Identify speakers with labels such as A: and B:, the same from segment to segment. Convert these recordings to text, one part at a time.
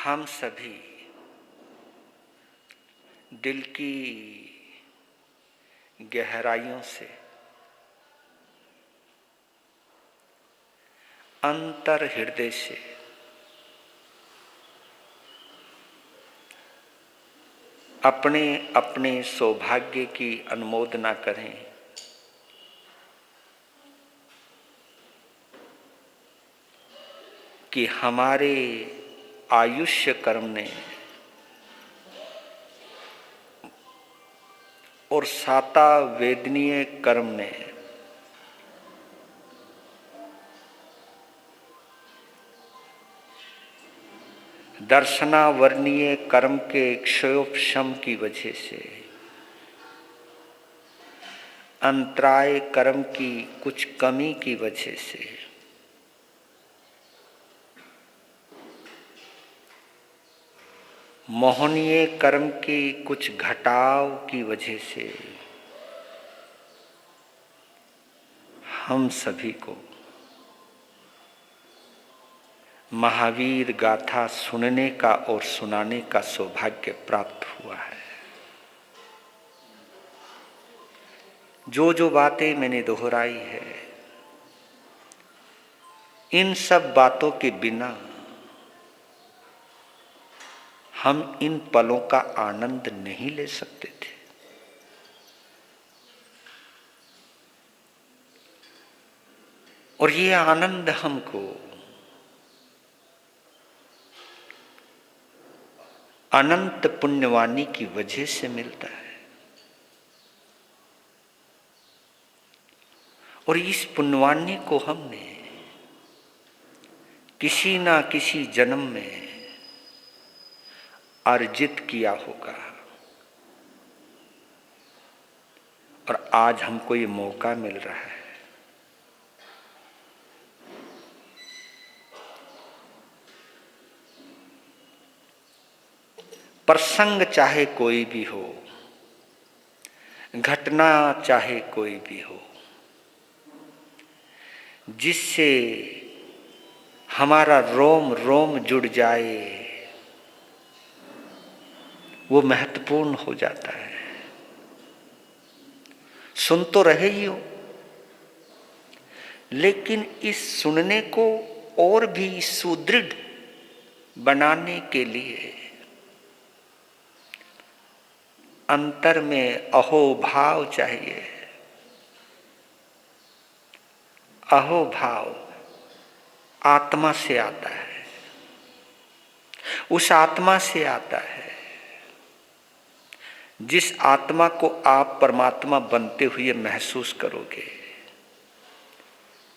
A: हम सभी दिल की गहराइयों से, अंतर हृदय से अपने अपने सौभाग्य की अनुमोदना करें कि हमारे आयुष्य कर्म ने और साता वेदनीय कर्म ने दर्शनावर्णीय कर्म के क्षयोपशम की वजह से, अंतराय कर्म की कुछ कमी की वजह से मोहनीय कर्म की कुछ घटाव की वजह से हम सभी को महावीर गाथा सुनने का और सुनाने का सौभाग्य प्राप्त हुआ है। जो जो बातें मैंने दोहराई है, इन सब बातों के बिना हम इन पलों का आनंद नहीं ले सकते थे। और ये आनंद हमको अनंत पुण्यवानी की वजह से मिलता है। और इस पुण्यवानी को हमने किसी ना किसी जन्म में अर्जित किया होगा और आज हमको ये मौका मिल रहा है। प्रसंग चाहे कोई भी हो, घटना चाहे कोई भी हो, जिससे हमारा रोम रोम जुड़ जाए, वो महत्वपूर्ण हो जाता है। सुन तो रहे ही हो, लेकिन इस सुनने को और भी सुदृढ़ बनाने के लिए अंतर में अहोभाव चाहिए। अहोभाव आत्मा से आता है, उस आत्मा से आता है जिस आत्मा को आप परमात्मा बनते हुए महसूस करोगे।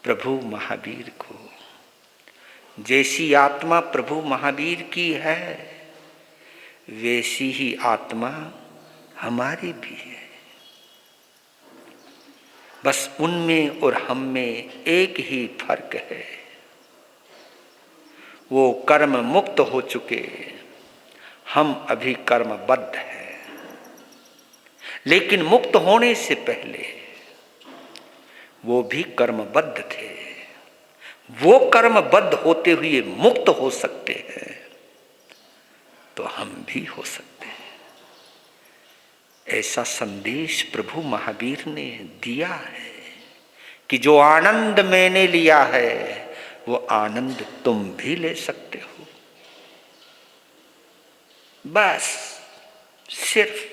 A: प्रभु महावीर को, जैसी आत्मा प्रभु महावीर की है वैसी ही आत्मा हमारी भी है। बस उनमें और हम में एक ही फर्क है, वो कर्म मुक्त हो चुके, हम अभी कर्मबद्ध हैं। लेकिन मुक्त होने से पहले वो भी कर्मबद्ध थे। वो कर्मबद्ध होते हुए मुक्त हो सकते हैं तो हम भी हो सकते हैं। ऐसा संदेश प्रभु महावीर ने दिया है कि जो आनंद मैंने लिया है वो आनंद तुम भी ले सकते हो। बस सिर्फ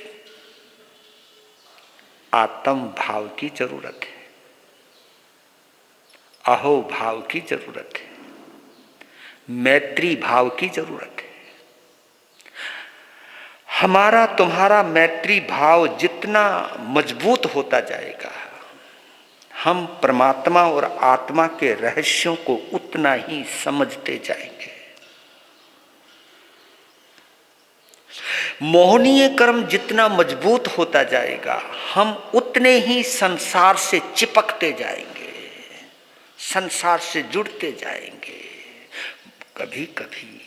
A: आत्म भाव की जरूरत है, अहो भाव की जरूरत है, मैत्री भाव की जरूरत है। हमारा तुम्हारा मैत्री भाव जितना मजबूत होता जाएगा, हम परमात्मा और आत्मा के रहस्यों को उतना ही समझते जाएंगे। मोहनीय कर्म जितना मजबूत होता जाएगा, हम उतने ही संसार से चिपकते जाएंगे, संसार से जुड़ते जाएंगे। कभी कभी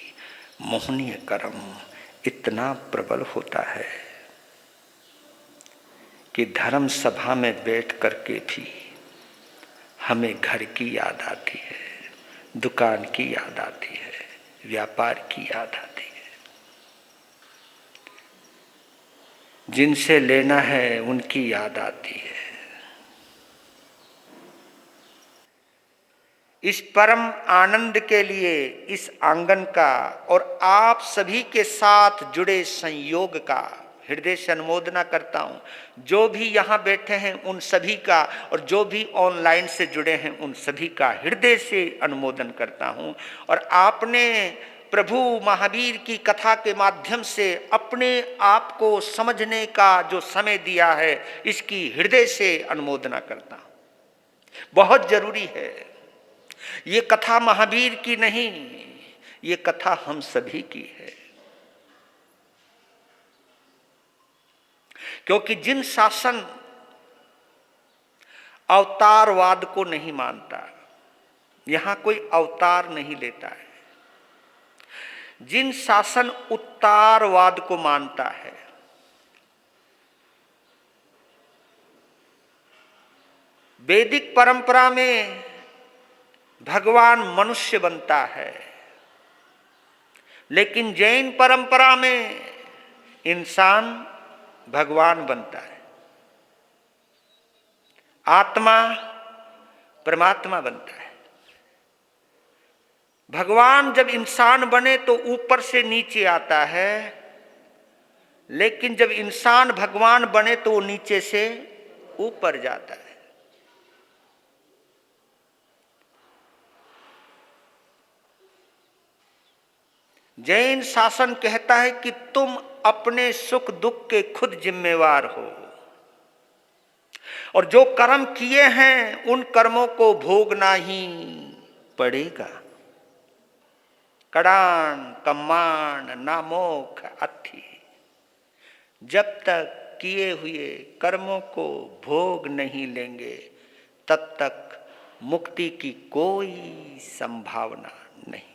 A: मोहनीय कर्म इतना प्रबल होता है कि धर्म सभा में बैठ करके भी हमें घर की याद आती है, दुकान की याद आती है, व्यापार की याद आती है। जिनसे लेना है उनकी याद आती है। इस परम आनंद के लिए इस आंगन का और आप सभी के साथ जुड़े संयोग का हृदय से अनुमोदना करता हूं। जो भी यहां बैठे हैं उन सभी का, और जो भी ऑनलाइन से जुड़े हैं उन सभी का हृदय से अनुमोदन करता हूं। और आपने प्रभु महावीर की कथा के माध्यम से अपने आप को समझने का जो समय दिया है, इसकी हृदय से अनुमोदना करता हूं। बहुत जरूरी है। ये कथा महावीर की नहीं, ये कथा हम सभी की है। क्योंकि जिन शासन अवतारवाद को नहीं मानता, यहां कोई अवतार नहीं लेता है। जिन शासन उत्तारवाद को मानता है, वैदिक परंपरा में भगवान मनुष्य बनता है, लेकिन जैन परंपरा में इंसान भगवान बनता है। आत्मा परमात्मा बनता है। भगवान जब इंसान बने तो ऊपर से नीचे आता है, लेकिन जब इंसान भगवान बने तो वो नीचे से ऊपर जाता है। जैन शासन कहता है कि तुम अपने सुख दुख के खुद जिम्मेवार हो, और जो कर्म किए हैं उन कर्मों को भोगना ही पड़ेगा। कड़ान कम्माण नामोख अथि, जब तक किए हुए कर्मों को भोग नहीं लेंगे तब तक मुक्ति की कोई संभावना नहीं।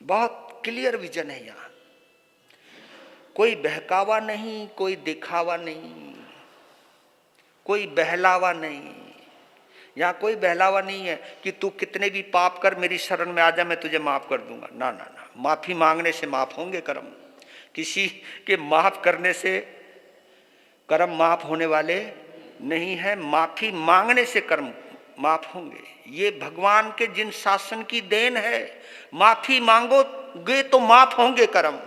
A: बहुत क्लियर विजन है यहां। कोई बहकावा नहीं, कोई दिखावा नहीं, कोई बहलावा नहीं। यहां कोई बहलावा नहीं है कि तू कितने भी पाप कर, मेरी शरण में आ जा, मैं तुझे माफ कर दूंगा। ना ना ना, माफी मांगने से माफ होंगे कर्म। किसी के माफ करने से कर्म माफ होने वाले नहीं है, माफी मांगने से कर्म माफ होंगे। ये भगवान के जिन शासन की देन है। माफी मांगोगे तो माफ होंगे कर्म,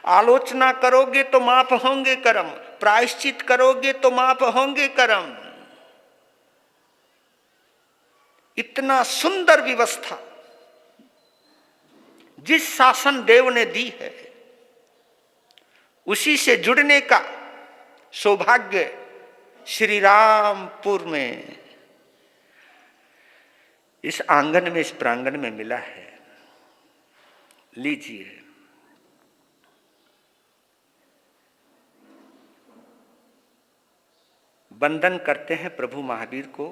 A: आलोचना करोगे तो माफ होंगे कर्म, प्रायश्चित करोगे तो माफ होंगे कर्म। इतना सुंदर व्यवस्था जिस शासन देव ने दी है, उसी से जुड़ने का सौभाग्य श्री रामपुर में, इस आंगन में, इस प्रांगण में मिला है। लीजिए, वंदन करते हैं प्रभु महावीर को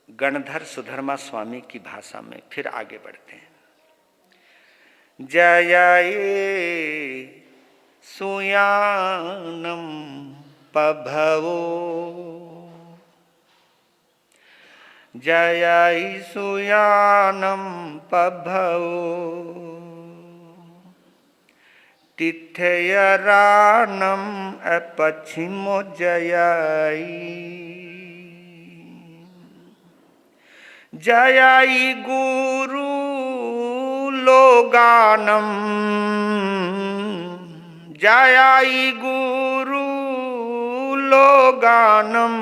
A: गणधर सुधर्मा स्वामी की भाषा में, फिर आगे बढ़ते हैं। जय सुयानम पभवो, जय सुयानम पभवो, तिथयरानम अपछिमो जयाई, जयाई गुरु लोगानम, जयाई गुरु लोगानम,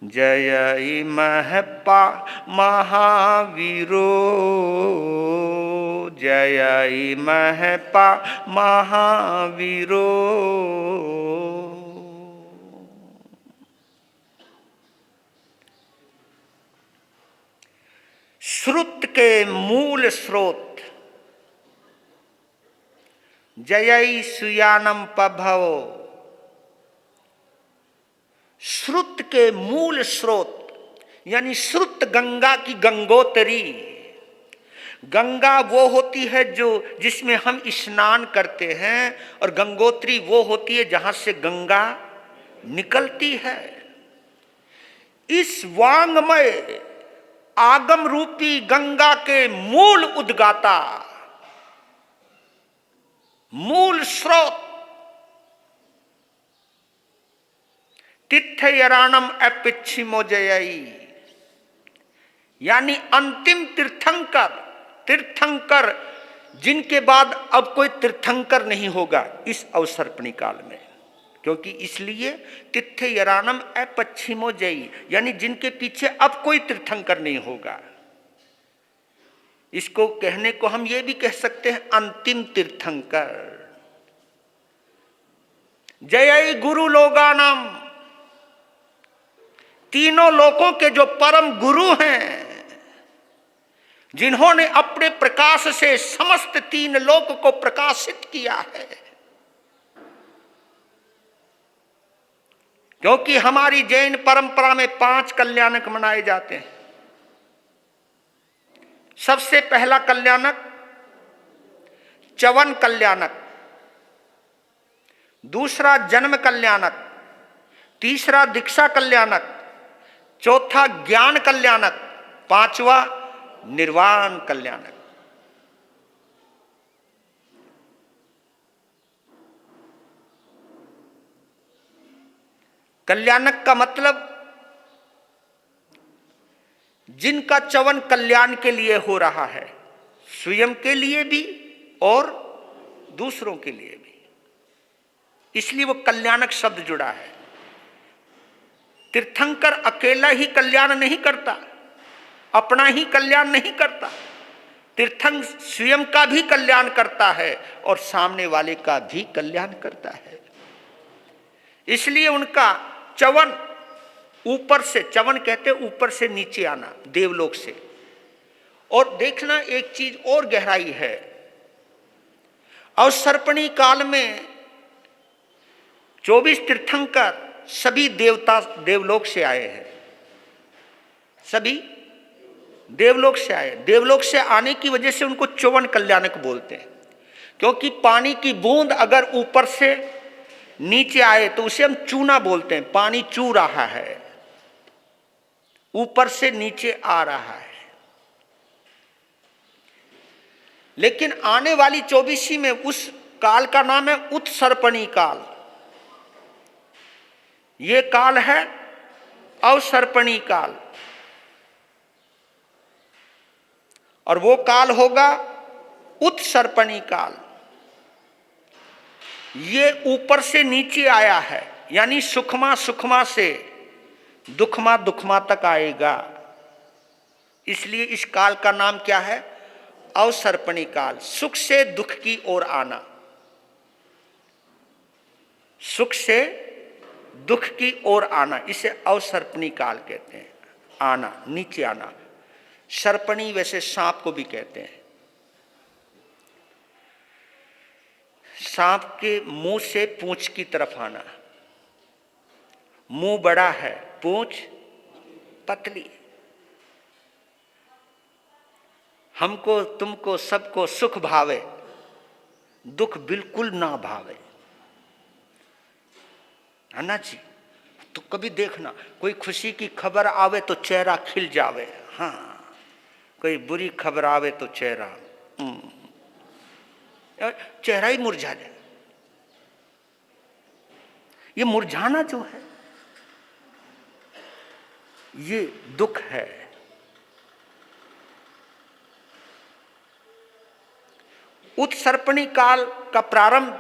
A: जय महपा महावीरो, जय महपा महावीरो। श्रुत के मूल स्रोत जय सुयानम पभवो, श्रुत के मूल स्रोत यानी श्रुत गंगा की गंगोत्री। गंगा वो होती है जो जिसमें हम स्नान करते हैं, और गंगोत्री वो होती है जहां से गंगा निकलती है। इस वांगमय आगम रूपी गंगा के मूल उद्गाता मूल स्रोत तीर्थयराणम अपिच्छिमोजयी, यानी अंतिम तीर्थंकर, तीर्थंकर जिनके बाद अब कोई तीर्थंकर नहीं होगा इस अवसर्पणी काल में। क्योंकि इसलिए तीर्थयराणम अपच्छिमोजयी, यानी जिनके पीछे अब कोई तीर्थंकर नहीं होगा। इसको कहने को हम ये भी कह सकते हैं अंतिम तीर्थंकर। जय गुरु लोगानाम, तीनों लोकों के जो परम गुरु हैं, जिन्होंने अपने प्रकाश से समस्त तीन लोक को प्रकाशित किया है। क्योंकि हमारी जैन परंपरा में 5 कल्याणक मनाए जाते हैं। सबसे पहला कल्याणक च्यवन कल्याणक, दूसरा जन्म कल्याणक, तीसरा दीक्षा कल्याणक, चौथा ज्ञान कल्याणक, पांचवा निर्वाण कल्याणक। कल्याणक का मतलब जिनका च्यवन कल्याण के लिए हो रहा है, स्वयं के लिए भी और दूसरों के लिए भी, इसलिए वो कल्याणक शब्द जुड़ा है। तीर्थंकर अकेला ही कल्याण नहीं करता, अपना ही कल्याण नहीं करता, तीर्थंकर स्वयं का भी कल्याण करता है और सामने वाले का भी कल्याण करता है। इसलिए उनका च्यवन, ऊपर से च्यवन कहते ऊपर से नीचे आना, देवलोक से। और देखना एक चीज और गहराई है, अवसर्पणी काल में 24 तीर्थंकर सभी देवता देवलोक से आए हैं, सभी देवलोक से आए। देवलोक से आने की वजह से उनको च्यवन कल्याणक बोलते हैं। क्योंकि पानी की बूंद अगर ऊपर से नीचे आए तो उसे हम चूना बोलते हैं, पानी चू रहा है, ऊपर से नीचे आ रहा है। लेकिन आने वाली 24वीं में उस काल का नाम है उत्सर्पणी काल। ये काल है अवसर्पणी काल, और वो काल होगा उत्सर्पणी काल। ये ऊपर से नीचे आया है, यानी सुखमा सुखमा से दुखमा दुखमा तक आएगा। इसलिए इस काल का नाम क्या है? अवसर्पणी काल। सुख से दुख की ओर आना, सुख से दुख की ओर आना, इसे अवसर्पणी काल कहते हैं। आना, नीचे आना। सर्पणी वैसे सांप को भी कहते हैं। सांप के मुंह से पूंछ की तरफ आना। मुंह बड़ा है, पूंछ पतली। हमको तुमको सबको सुख भावे, दुख बिल्कुल ना भावे, है ना जी? तो कभी देखना, कोई खुशी की खबर आवे तो चेहरा खिल जावे, हाँ, कोई बुरी खबर आवे तो चेहरा चेहरा ही मुरझा जाए। ये मुरझाना जो है ये दुख है। उत्सर्पणी काल का प्रारंभ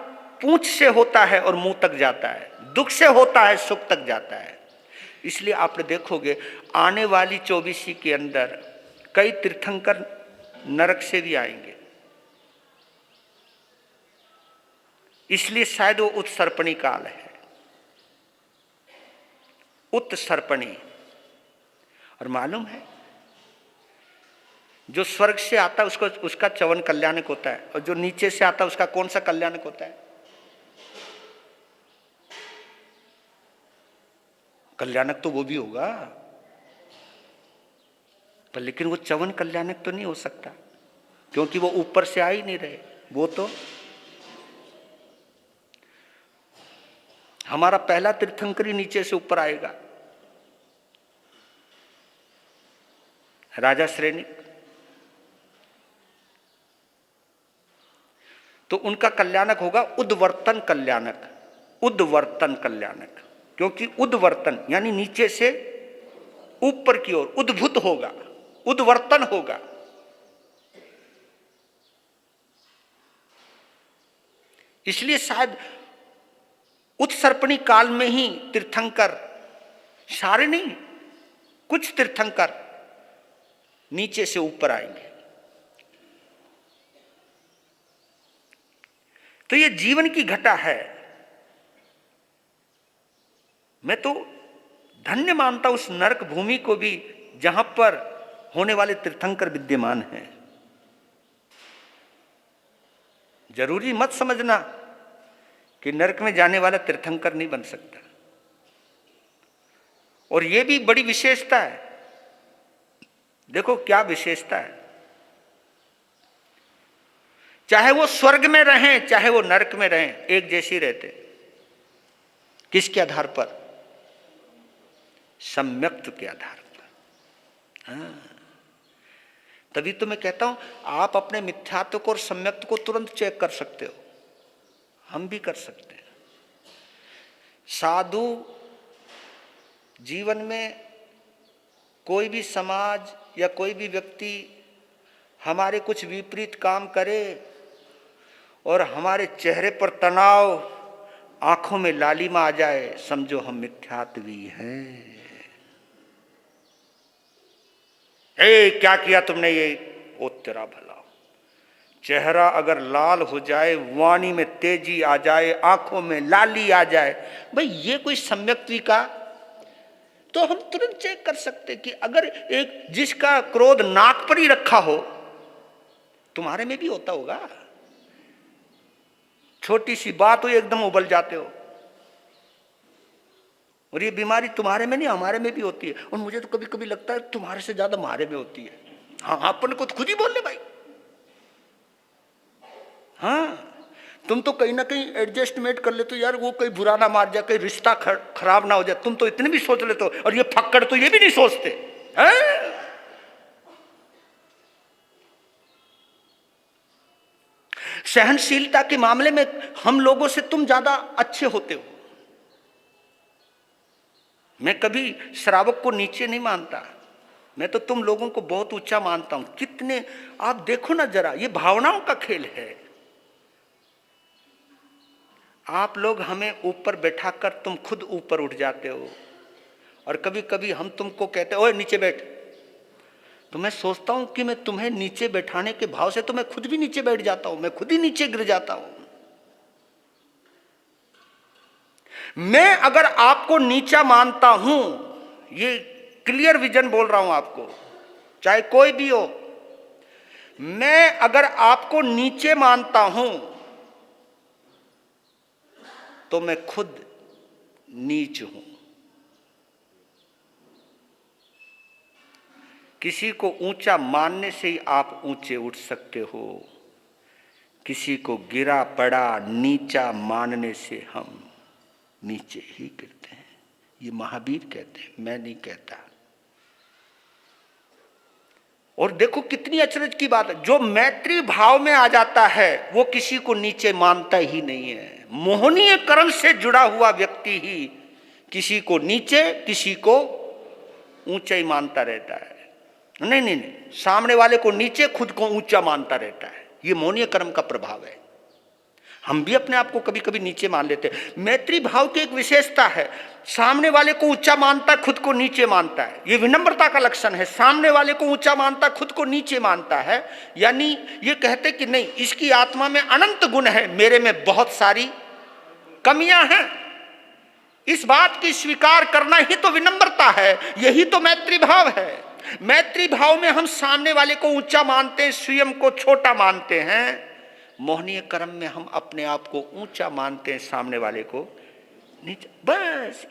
A: पूंछ से होता है और मुंह तक जाता है, दुख से होता है सुख तक जाता है। इसलिए आप देखोगे आने वाली 24वीं के अंदर कई तीर्थंकर नरक से भी आएंगे, इसलिए शायद वो उत्सर्पणी काल है, उत्सर्पणी। और मालूम है जो स्वर्ग से आता है उसको उसका च्यवन कल्याणक होता है, और जो नीचे से आता है उसका कौन सा कल्याणक होता है? कल्याणक तो वो भी होगा, पर लेकिन वो च्यवन कल्याणक तो नहीं हो सकता, क्योंकि वो ऊपर से आ ही नहीं रहे। वो तो हमारा पहला तीर्थंकरी नीचे से ऊपर आएगा, राजा श्रेणी। तो उनका कल्याणक होगा उद्वर्तन कल्याणक, उद्वर्तन कल्याणक, क्योंकि उद्वर्तन यानी नीचे से ऊपर की ओर उद्भूत होगा, उद्वर्तन होगा। इसलिए शायद उत्सर्पणी काल में ही तीर्थंकर, सारे नहीं, कुछ तीर्थंकर नीचे से ऊपर आएंगे। तो ये जीवन की घटा है। मैं तो धन्य मानता उस नरक भूमि को भी जहां पर होने वाले तीर्थंकर विद्यमान हैं। जरूरी मत समझना कि नरक में जाने वाला तीर्थंकर नहीं बन सकता। और यह भी बड़ी विशेषता है। देखो क्या विशेषता है, चाहे वो स्वर्ग में रहें चाहे वो नरक में रहें, एक जैसी रहते। किसके आधार पर? सम्यक्त्व के आधार पर। हाँ, तभी तो मैं कहता हूं आप अपने मिथ्यात्व को और सम्यक्त्व को तुरंत चेक कर सकते हो, हम भी कर सकते हैं। साधु जीवन में कोई भी समाज या कोई भी व्यक्ति हमारे कुछ विपरीत काम करे और हमारे चेहरे पर तनाव, आंखों में लालिमा आ जाए, समझो हम मिथ्यात्वी हैं। क्या किया तुमने ये? ओ तेरा भला। चेहरा अगर लाल हो जाए, वाणी में तेजी आ जाए, आंखों में लाली आ जाए, भाई ये कोई सम्यक्त्वी का? तो हम तुरंत चेक कर सकते कि अगर एक जिसका क्रोध नाक पर ही रखा हो, तुम्हारे में भी होता होगा। छोटी सी बात हो एकदम उबल जाते हो। और ये बीमारी तुम्हारे में नहीं हमारे में भी होती है। और मुझे तो कभी कभी लगता है तुम्हारे से ज्यादा हमारे में होती है। हाँ, अपन को तो खुद ही बोल ले भाई। हाँ, तुम तो कहीं ना कहीं एडजस्टमेंट कर लेते हो यार, वो कोई बुरा ना मार जाए, कोई रिश्ता खराब ना हो जाए, तुम तो इतने भी सोच लेते हो। और ये फक्कड़ तो ये भी नहीं सोचते हैं? सहनशीलता के मामले में हम लोगों से तुम ज्यादा अच्छे होते हो। मैं कभी श्रावक को नीचे नहीं मानता, मैं तो तुम लोगों को बहुत ऊंचा मानता हूं। कितने आप देखो ना जरा, ये भावनाओं का खेल है। आप लोग हमें ऊपर बैठाकर तुम खुद ऊपर उठ जाते हो, और कभी कभी हम तुमको कहते हो ओए नीचे बैठ, तो मैं सोचता हूं कि मैं तुम्हें नीचे बैठाने के भाव से तो मैं खुद भी नीचे बैठ जाता हूं, मैं खुद ही नीचे गिर जाता हूं। मैं अगर आपको नीचा मानता हूं, ये क्लियर विजन बोल रहा हूं आपको, चाहे कोई भी हो, मैं अगर आपको नीचे मानता हूं तो मैं खुद नीच हूं। किसी को ऊंचा मानने से ही आप ऊंचे उठ सकते हो, किसी को गिरा पड़ा नीचा मानने से हम नीचे ही गिरते हैं। ये महावीर कहते हैं, मैं नहीं कहता। और देखो कितनी अचरज की बात है, जो मैत्री भाव में आ जाता है वो किसी को नीचे मानता ही नहीं है। मोहनीय करण से जुड़ा हुआ व्यक्ति ही किसी को नीचे किसी को ऊंचा ही मानता रहता है। नहीं नहीं नहीं, सामने वाले को नीचे खुद को ऊंचा मानता रहता है। ये मोहनीय कर्म का प्रभाव है। हम भी अपने आप को कभी कभी नीचे मान लेते हैं। मैत्री भाव की एक विशेषता है, सामने वाले को ऊंचा मानता है, खुद को नीचे मानता है। ये विनम्रता का लक्षण है। सामने वाले को ऊंचा मानता, खुद को नीचे मानता है, यानी ये कहते कि नहीं, इसकी आत्मा में अनंत गुण है, मेरे में बहुत सारी कमियां हैं। इस बात की स्वीकार करना ही तो विनम्रता है, यही तो मैत्री भाव है। मैत्री भाव में हम सामने वाले को ऊंचा मानते हैं, स्वयं को छोटा मानते हैं। मोहनीय कर्म में हम अपने आप को ऊंचा मानते हैं, सामने वाले को नीचा। बस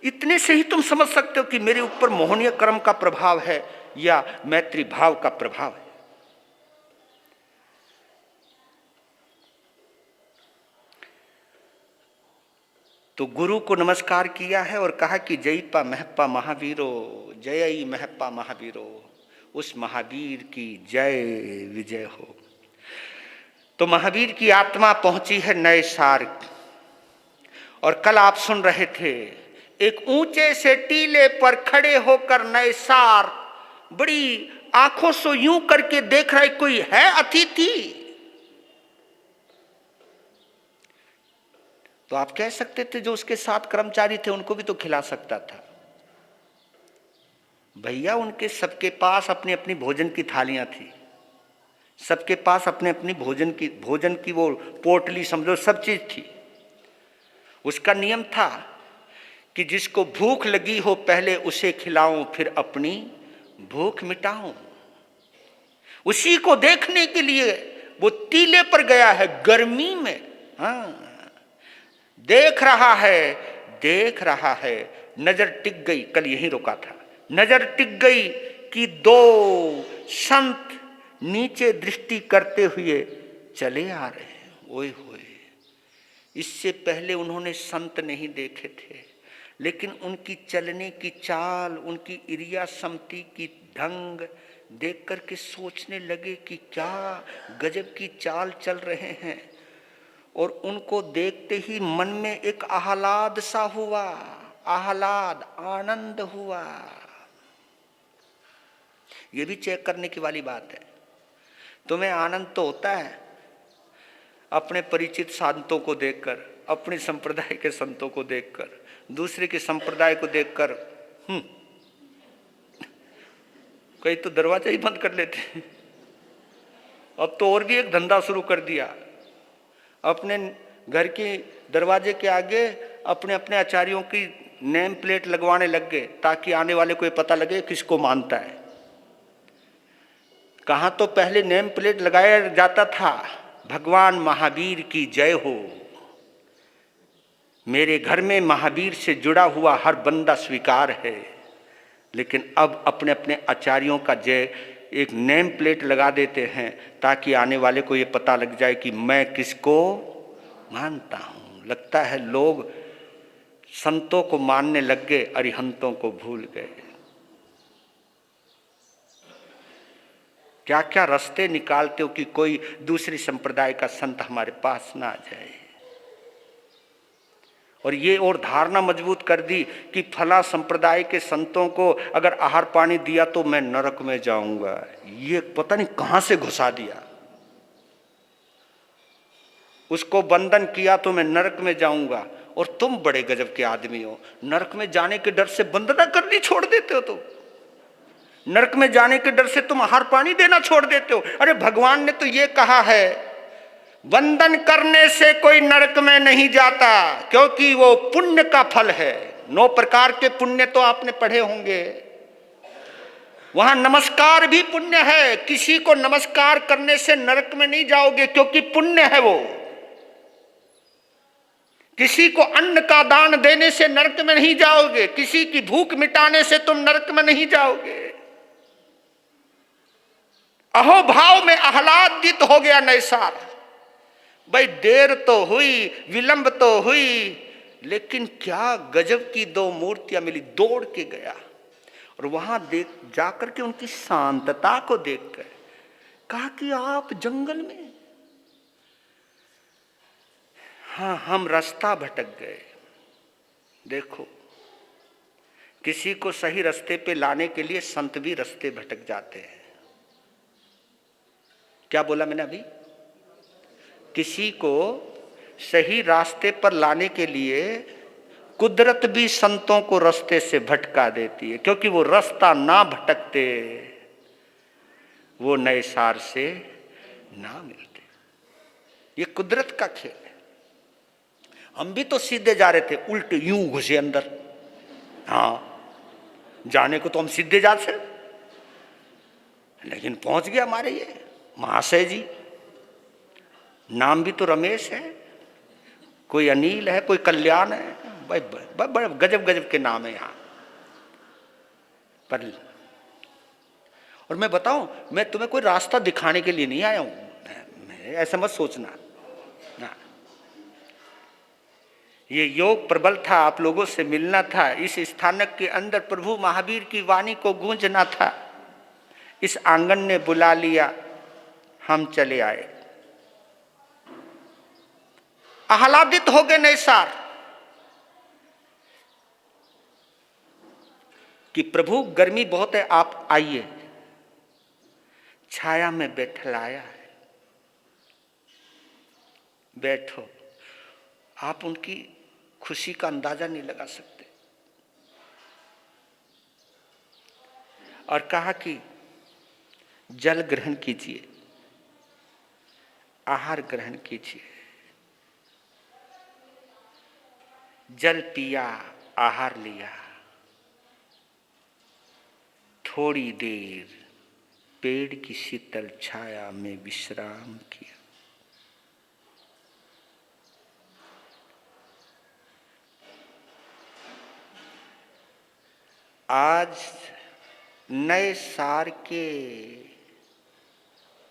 A: इतने से ही तुम समझ सकते हो कि मेरे ऊपर मोहनीय कर्म का प्रभाव है या मैत्री भाव का प्रभाव है। तो गुरु को नमस्कार किया है और कहा कि जयपा महपा महावीरो, जय महपा महावीरो, उस महावीर की जय विजय हो। तो महावीर की आत्मा पहुंची है नए सार। और कल आप सुन रहे थे, एक ऊंचे से टीले पर खड़े होकर नए सार बड़ी आंखों से यूं करके देख रहे, कोई है अतिथि। तो आप कह सकते थे जो उसके साथ कर्मचारी थे उनको भी तो खिला सकता था। भैया उनके सबके पास अपनी अपनी भोजन की थालियां थी, सबके पास अपने अपनी भोजन की वो पोटली समझो, सब चीज थी। उसका नियम था कि जिसको भूख लगी हो पहले उसे खिलाऊं, फिर अपनी भूख मिटाऊं। उसी को देखने के लिए वो टीले पर गया है गर्मी में। हाँ, देख रहा है। नजर टिक गई, कल यही रुका था, नजर टिक गई कि दो संत नीचे दृष्टि करते हुए चले आ रहे हैं। ओए होए, इससे पहले उन्होंने संत नहीं देखे थे, लेकिन उनकी चलने की चाल, उनकी इरिया समती की ढंग देख करके सोचने लगे कि क्या गजब की चाल चल रहे हैं। और उनको देखते ही मन में एक आह्लाद सा हुआ, आह्लाद, आनंद हुआ। ये भी चेक करने की वाली बात है। तुम्हें आनंद तो होता है अपने परिचित संतों को देखकर, अपने संप्रदाय के संतों को देखकर, दूसरे के संप्रदाय को देखकर। कई तो दरवाजा ही बंद कर लेते। अब तो और भी एक धंधा शुरू कर दिया, अपने घर के दरवाजे के आगे अपने अपने आचार्यों की नेम प्लेट लगवाने लग गए, ताकि आने वाले को ये पता लगे किसको मानता है। कहाँ तो पहले नेम प्लेट लगाया जाता था, भगवान महावीर की जय हो, मेरे घर में महावीर से जुड़ा हुआ हर बंदा स्वीकार है। लेकिन अब अपने अपने आचार्यों का जय एक नेम प्लेट लगा देते हैं, ताकि आने वाले को ये पता लग जाए कि मैं किसको मानता हूं। लगता है लोग संतों को मानने लग गए, अरिहंतों को भूल गए। क्या क्या रास्ते निकालते हो कि कोई दूसरी संप्रदाय का संत हमारे पास ना आ जाए। और ये और धारणा मजबूत कर दी कि फला संप्रदाय के संतों को अगर आहार पानी दिया तो मैं नरक में जाऊंगा। ये पता नहीं कहां से घुसा दिया। उसको बंधन किया तो मैं नरक में जाऊंगा। और तुम बड़े गजब के आदमी हो, नरक में जाने के डर से बंधना करनी छोड़ देते हो। तो नरक में जाने के डर से तुम आहार पानी देना छोड़ देते हो। अरे भगवान ने तो ये कहा है, वंदन करने से कोई नरक में नहीं जाता, क्योंकि वो पुण्य का फल है। 9 प्रकार के पुण्य तो आपने पढ़े होंगे। वहां नमस्कार भी पुण्य है। किसी को नमस्कार करने से नरक में नहीं जाओगे, क्योंकि पुण्य है वो। किसी को अन्न का दान देने से नरक में नहीं जाओगे, किसी की भूख मिटाने से तुम नरक में नहीं जाओगे। अहोभाव में आह्लादित हो गया नैसार। भाई देर तो हुई, विलंब तो हुई, लेकिन क्या गजब की 2 मूर्तियां मिली। दौड़ के गया और वहां देख जाकर के उनकी शांतता को देखकर कहा कि आप जंगल में। हाँ, हम रास्ता भटक गए। देखो, किसी को सही रास्ते पे लाने के लिए संत भी रास्ते भटक जाते हैं। क्या बोला मैंने अभी? किसी को सही रास्ते पर लाने के लिए कुदरत भी संतों को रास्ते से भटका देती है, क्योंकि वो रास्ता ना भटकते वो नए सार से ना मिलते। ये कुदरत का खेल है। हम भी तो सीधे जा रहे थे, उल्टे यूं घुसे अंदर। हाँ, जाने को तो हम सीधे जा सकते, लेकिन पहुंच गया हमारे ये महाशय जी। नाम भी तो रमेश है, कोई अनिल है, कोई कल्याण है। भाई बड़े गजब गजब के नाम है यहाँ पर। और मैं बताऊं, मैं तुम्हें कोई रास्ता दिखाने के लिए नहीं आया हूं, ऐसा मत सोचना ना। ये योग प्रबल था, आप लोगों से मिलना था, इस स्थानक के अंदर प्रभु महावीर की वाणी को गूंजना था। इस आंगन ने बुला लिया, हम चले आए। आह्लादित हो गए नैसार कि प्रभु गर्मी बहुत है, आप आइए, छाया में बैठलाया है, बैठो। आप उनकी खुशी का अंदाजा नहीं लगा सकते। और कहा कि जल ग्रहण कीजिए, आहार ग्रहण कीजिए। जल पिया, आहार लिया, थोड़ी देर पेड़ की शीतल छाया में विश्राम किया। आज नए सार के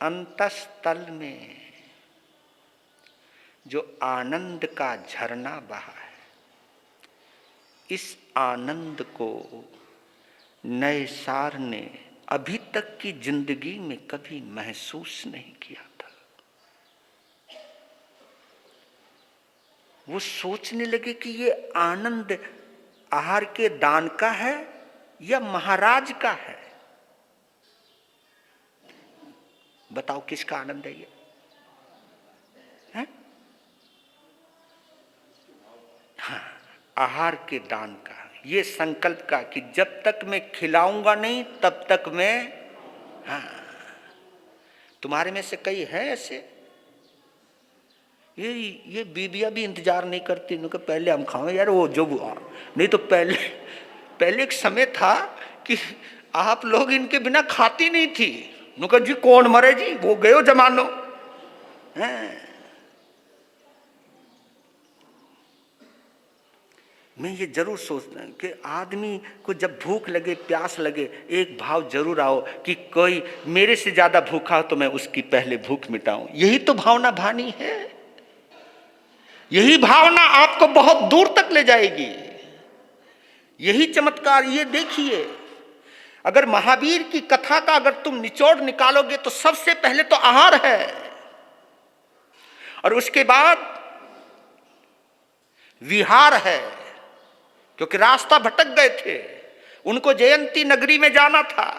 A: अंतस्तल में जो आनंद का झरना बहा है, इस आनंद को नए सार ने अभी तक की जिंदगी में कभी महसूस नहीं किया था। वो सोचने लगे कि ये आनंद आहार के दान का है या महाराज का है। बताओ किसका आनंद है ये? है? हाँ, आहार के दान का, ये संकल्प का कि जब तक मैं खिलाऊंगा नहीं तब तक मैं, हाँ। तुम्हारे में से कई है ऐसे, ये बीबियां भी इंतजार नहीं करती, उनका पहले हम खाएं यार, वो जो नहीं तो पहले एक समय था कि आप लोग इनके बिना खाती नहीं थी। उनका जी कौन मरे जी, वो गयो जमानो है। मैं ये जरूर सोचता हूँ कि आदमी को जब भूख लगे, प्यास लगे, एक भाव जरूर आओ कि कोई मेरे से ज्यादा भूखा हो तो मैं उसकी पहले भूख मिटाऊं। यही तो भावना भानी है, यही भावना आपको बहुत दूर तक ले जाएगी। यही चमत्कार, ये देखिए, अगर महावीर की कथा का अगर तुम निचोड़ निकालोगे तो सबसे पहले तो आहार है, और उसके बाद विहार है, क्योंकि रास्ता भटक गए थे, उनको जयंती नगरी में जाना था।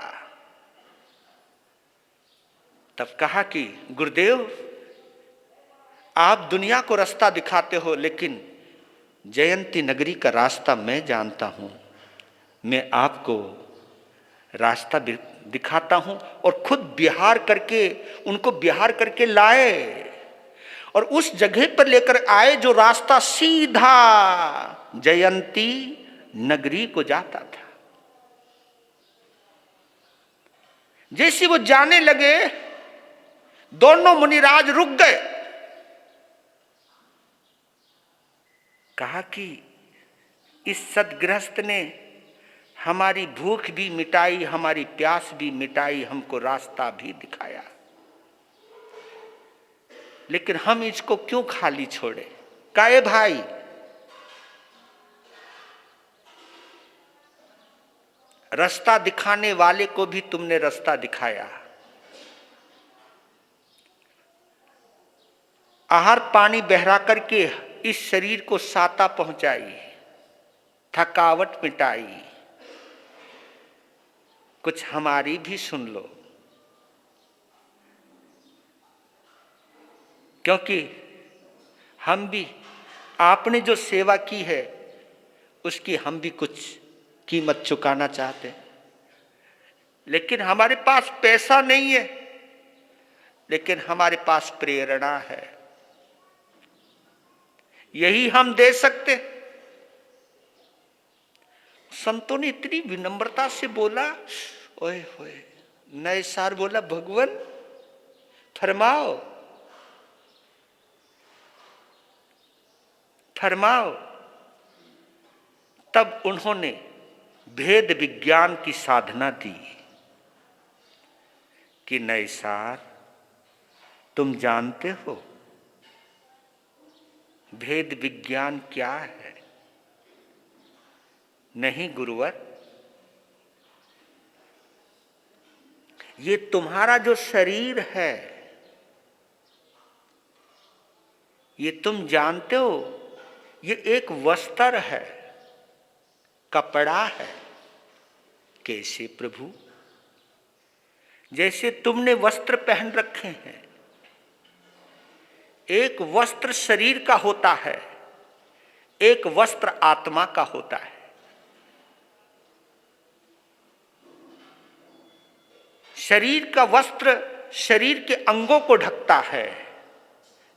A: तब कहा कि गुरुदेव आप दुनिया को रास्ता दिखाते हो, लेकिन जयंती नगरी का रास्ता मैं जानता हूं, मैं आपको रास्ता दिखाता हूं। और खुद विहार करके, उनको विहार करके लाए और उस जगह पर लेकर आए जो रास्ता सीधा जयंती नगरी को जाता था। जैसे वो जाने लगे, दोनों मुनिराज रुक गए। कहा कि इस सद्गृहस्थ ने हमारी भूख भी मिटाई, हमारी प्यास भी मिटाई, हमको रास्ता भी दिखाया, लेकिन हम इसको क्यों खाली छोड़े? काहे भाई, रास्ता दिखाने वाले को भी तुमने रास्ता दिखाया, आहार पानी बहरा करके इस शरीर को साता पहुंचाई, थकावट मिटाई, कुछ हमारी भी सुन लो, क्योंकि हम भी, आपने जो सेवा की है उसकी हम भी कुछ कीमत चुकाना चाहते हैं। लेकिन हमारे पास पैसा नहीं है, लेकिन हमारे पास प्रेरणा है, यही हम दे सकते। संतों ने इतनी विनम्रता से बोला, ओए होए, नए सार बोला भगवान फरमाओ फरमाओ। तब उन्होंने भेद विज्ञान की साधना दी कि नए सार तुम जानते हो भेद विज्ञान क्या है? नहीं गुरुवर, ये तुम्हारा जो शरीर है, ये तुम जानते हो, ये एक वस्त्र है, कपड़ा है। कैसे प्रभु? जैसे तुमने वस्त्र पहन रखे हैं। एक वस्त्र शरीर का होता है, एक वस्त्र आत्मा का होता है। शरीर का वस्त्र शरीर के अंगों को ढकता है,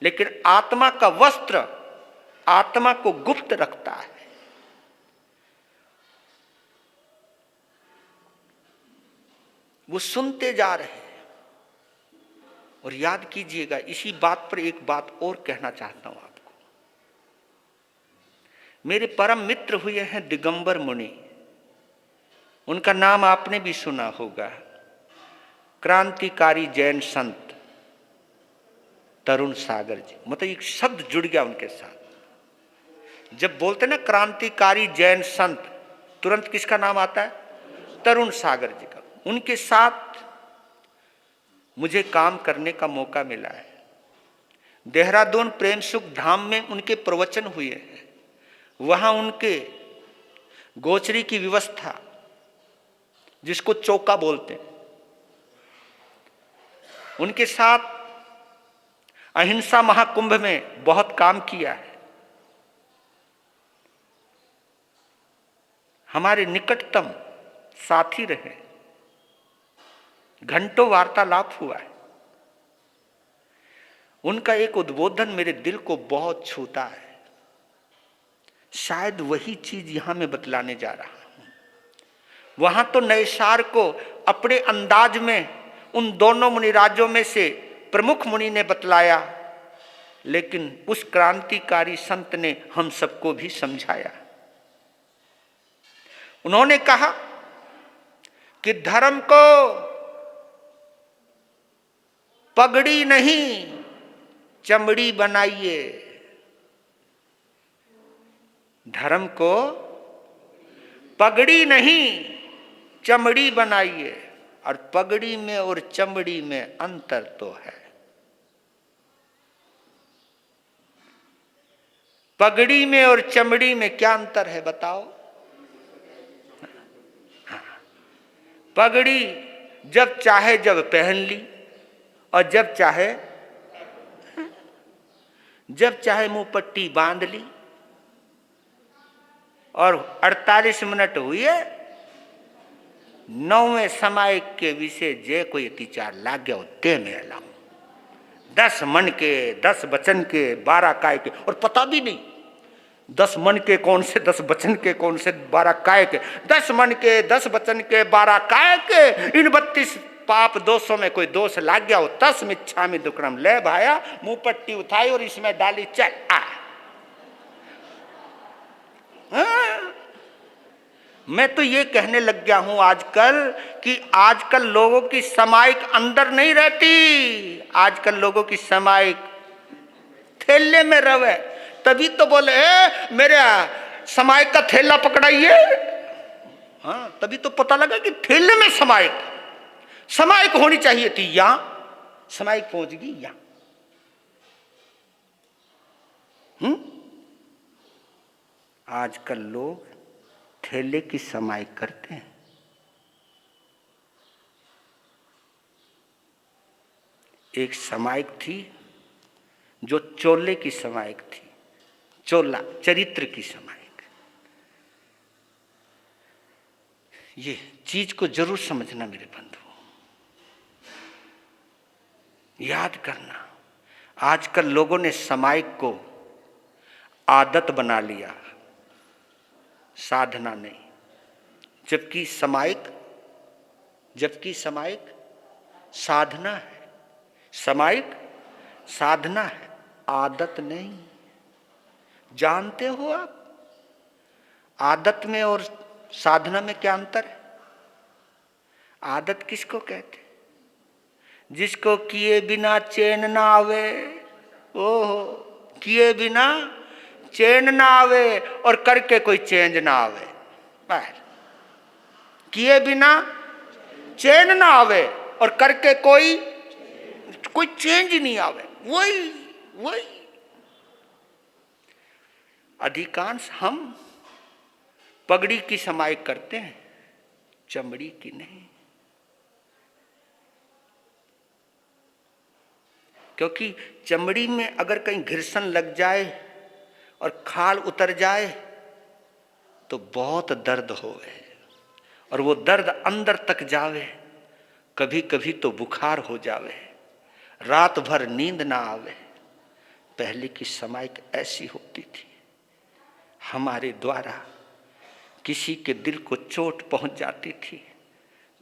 A: लेकिन आत्मा का वस्त्र आत्मा को गुप्त रखता है। वो सुनते जा रहे हैं। और याद कीजिएगा, इसी बात पर एक बात और कहना चाहता हूं आपको। मेरे परम मित्र हुए हैं दिगंबर मुनि, उनका नाम आपने भी सुना होगा। क्रांतिकारी जैन संत तरुण सागर जी, मतलब एक शब्द जुड़ गया उनके साथ। जब बोलते ना क्रांतिकारी जैन संत, तुरंत किसका नाम आता है? तरुण सागर जी का। उनके साथ मुझे काम करने का मौका मिला है। देहरादून प्रेम सुख धाम में उनके प्रवचन हुए हैं। वहां उनके गोचरी की व्यवस्था, जिसको चौका बोलते हैं, उनके साथ अहिंसा महाकुंभ में बहुत काम किया है। हमारे निकटतम साथी रहे, घंटों वार्तालाप हुआ है। उनका एक उद्बोधन मेरे दिल को बहुत छूता है। शायद वही चीज यहां मैं बतलाने जा रहा हूं। वहां तो नैसार को अपने अंदाज में उन दोनों मुनिराजों में से प्रमुख मुनि ने बतलाया, लेकिन उस क्रांतिकारी संत ने हम सबको भी समझाया। उन्होंने कहा कि धर्म को पगड़ी नहीं चमड़ी बनाइए। धर्म को पगड़ी नहीं चमड़ी बनाइए। और पगड़ी में और चमड़ी में अंतर तो है। पगड़ी में और चमड़ी में क्या अंतर है बताओ? पगड़ी जब चाहे जब पहन ली, और जब चाहे मुंह पट्टी बांध ली, और 48 मिनट हुए 9वें सामायिक के विषय जे कोई अतिचार लाग गया ते में अलाऊ। 10 मन के 10 वचन के 12 काय के, और पता भी नहीं 10 मन के कौन से, 10 वचन के कौन से, 12 काय के। 10 मन के 10 वचन के 12 काय के, इन 32 पाप दोषों में कोई दोष लाग गया हो। 10 मिच्छा में दुक्रम ले भाया, मुंह पट्टी उठाई और इसमें डाली, चल आ। मैं तो ये कहने लग गया हूं आजकल कि आजकल लोगों की समाइक अंदर नहीं रहती। आजकल लोगों की समाइक थैले में रवे। तभी तो बोले मेरे समाइक का थैला पकड़ाइए। हाँ, तभी तो पता लगा कि थैले में समाइक होनी चाहिए थी। यहां समाइक पहुंच गई यहां। आजकल लोग थैले की समाइक करते हैं। एक समाइक थी जो चोले की समाइक थी, चोला चरित्र की समाइक। ये चीज को जरूर समझना मेरे बंधु, याद करना। आजकल लोगों ने समाइक को आदत बना लिया, साधना नहीं। जबकि समाइक साधना है। समाइक साधना है, आदत नहीं। जानते हो आप आदत में और साधना में क्या अंतर है? आदत किसको कहते? जिसको किए बिना चैन ना आवे। ओहो, किए बिना चैन ना आवे और करके कोई चेंज ना आवे। किए बिना चैन ना आवे और करके कोई चेंज नहीं आवे। वही अधिकांश हम पगड़ी की समाइक करते हैं, चमड़ी की नहीं। क्योंकि चमड़ी में अगर कहीं घर्षण लग जाए और खाल उतर जाए तो बहुत दर्द होवे, और वो दर्द अंदर तक जावे, कभी कभी तो बुखार हो जावे, रात भर नींद ना आवे। पहले की समाइक ऐसी होती थी, हमारे द्वारा किसी के दिल को चोट पहुंच जाती थी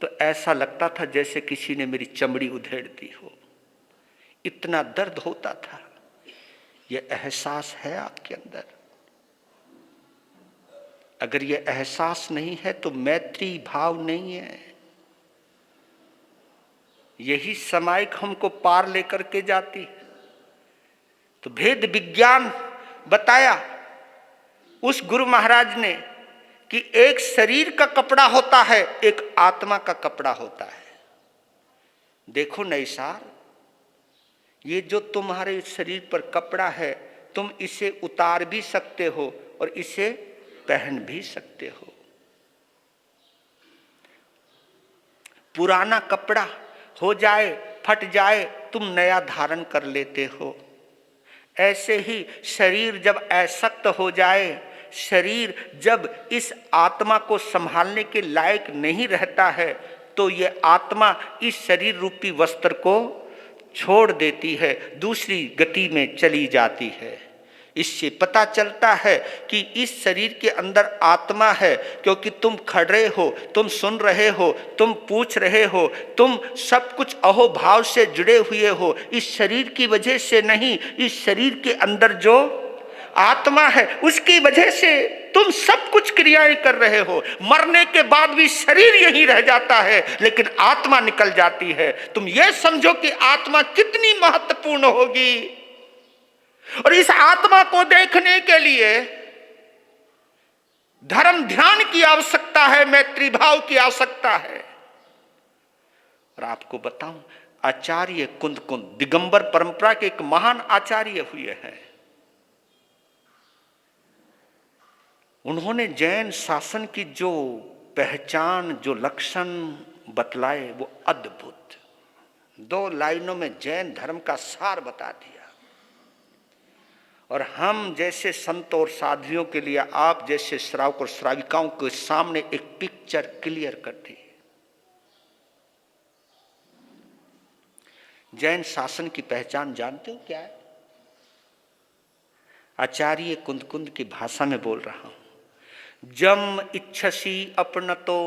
A: तो ऐसा लगता था जैसे किसी ने मेरी चमड़ी उधेड़ दी हो, इतना दर्द होता था। यह एहसास है आपके अंदर? अगर यह एहसास नहीं है तो मैत्री भाव नहीं है। यही समाइक हमको पार लेकर के जाती है। तो भेद विज्ञान बताया उस गुरु महाराज ने कि एक शरीर का कपड़ा होता है, एक आत्मा का कपड़ा होता है। देखो नैसार, ये जो तुम्हारे शरीर पर कपड़ा है, तुम इसे उतार भी सकते हो और इसे पहन भी सकते हो। पुराना कपड़ा हो जाए, फट जाए, तुम नया धारण कर लेते हो। ऐसे ही शरीर जब अशक्त हो जाए, शरीर जब इस आत्मा को संभालने के लायक नहीं रहता है, तो ये आत्मा इस शरीर रूपी वस्त्र को छोड़ देती है, दूसरी गति में चली जाती है। इससे पता चलता है कि इस शरीर के अंदर आत्मा है, क्योंकि तुम खड़े हो, तुम सुन रहे हो, तुम पूछ रहे हो, तुम सब कुछ अहोभाव से जुड़े हुए हो, इस शरीर की वजह से नहीं, इस शरीर के अंदर जो आत्मा है उसकी वजह से तुम सब कुछ क्रियाएं कर रहे हो। मरने के बाद भी शरीर यही रह जाता है, लेकिन आत्मा निकल जाती है। तुम ये समझो कि आत्मा कितनी महत्वपूर्ण होगी, और इस आत्मा को देखने के लिए धर्म ध्यान की आवश्यकता है, मैत्री भाव की आवश्यकता है। और आपको बताऊं, आचार्य कुंद दिगंबर परंपरा के एक महान आचार्य हुए हैं। उन्होंने जैन शासन की जो पहचान, जो लक्षण बतलाए, वो अद्भुत। 2 लाइनों में जैन धर्म का सार बता दिया। और हम जैसे संत और साधुओं के लिए, आप जैसे श्रावक और श्राविकाओं के सामने एक पिक्चर क्लियर कर दी। जैन शासन की पहचान जानते हो क्या है? आचार्य कुंद की भाषा में बोल रहा हूं। जम इच्छसी अपनतो,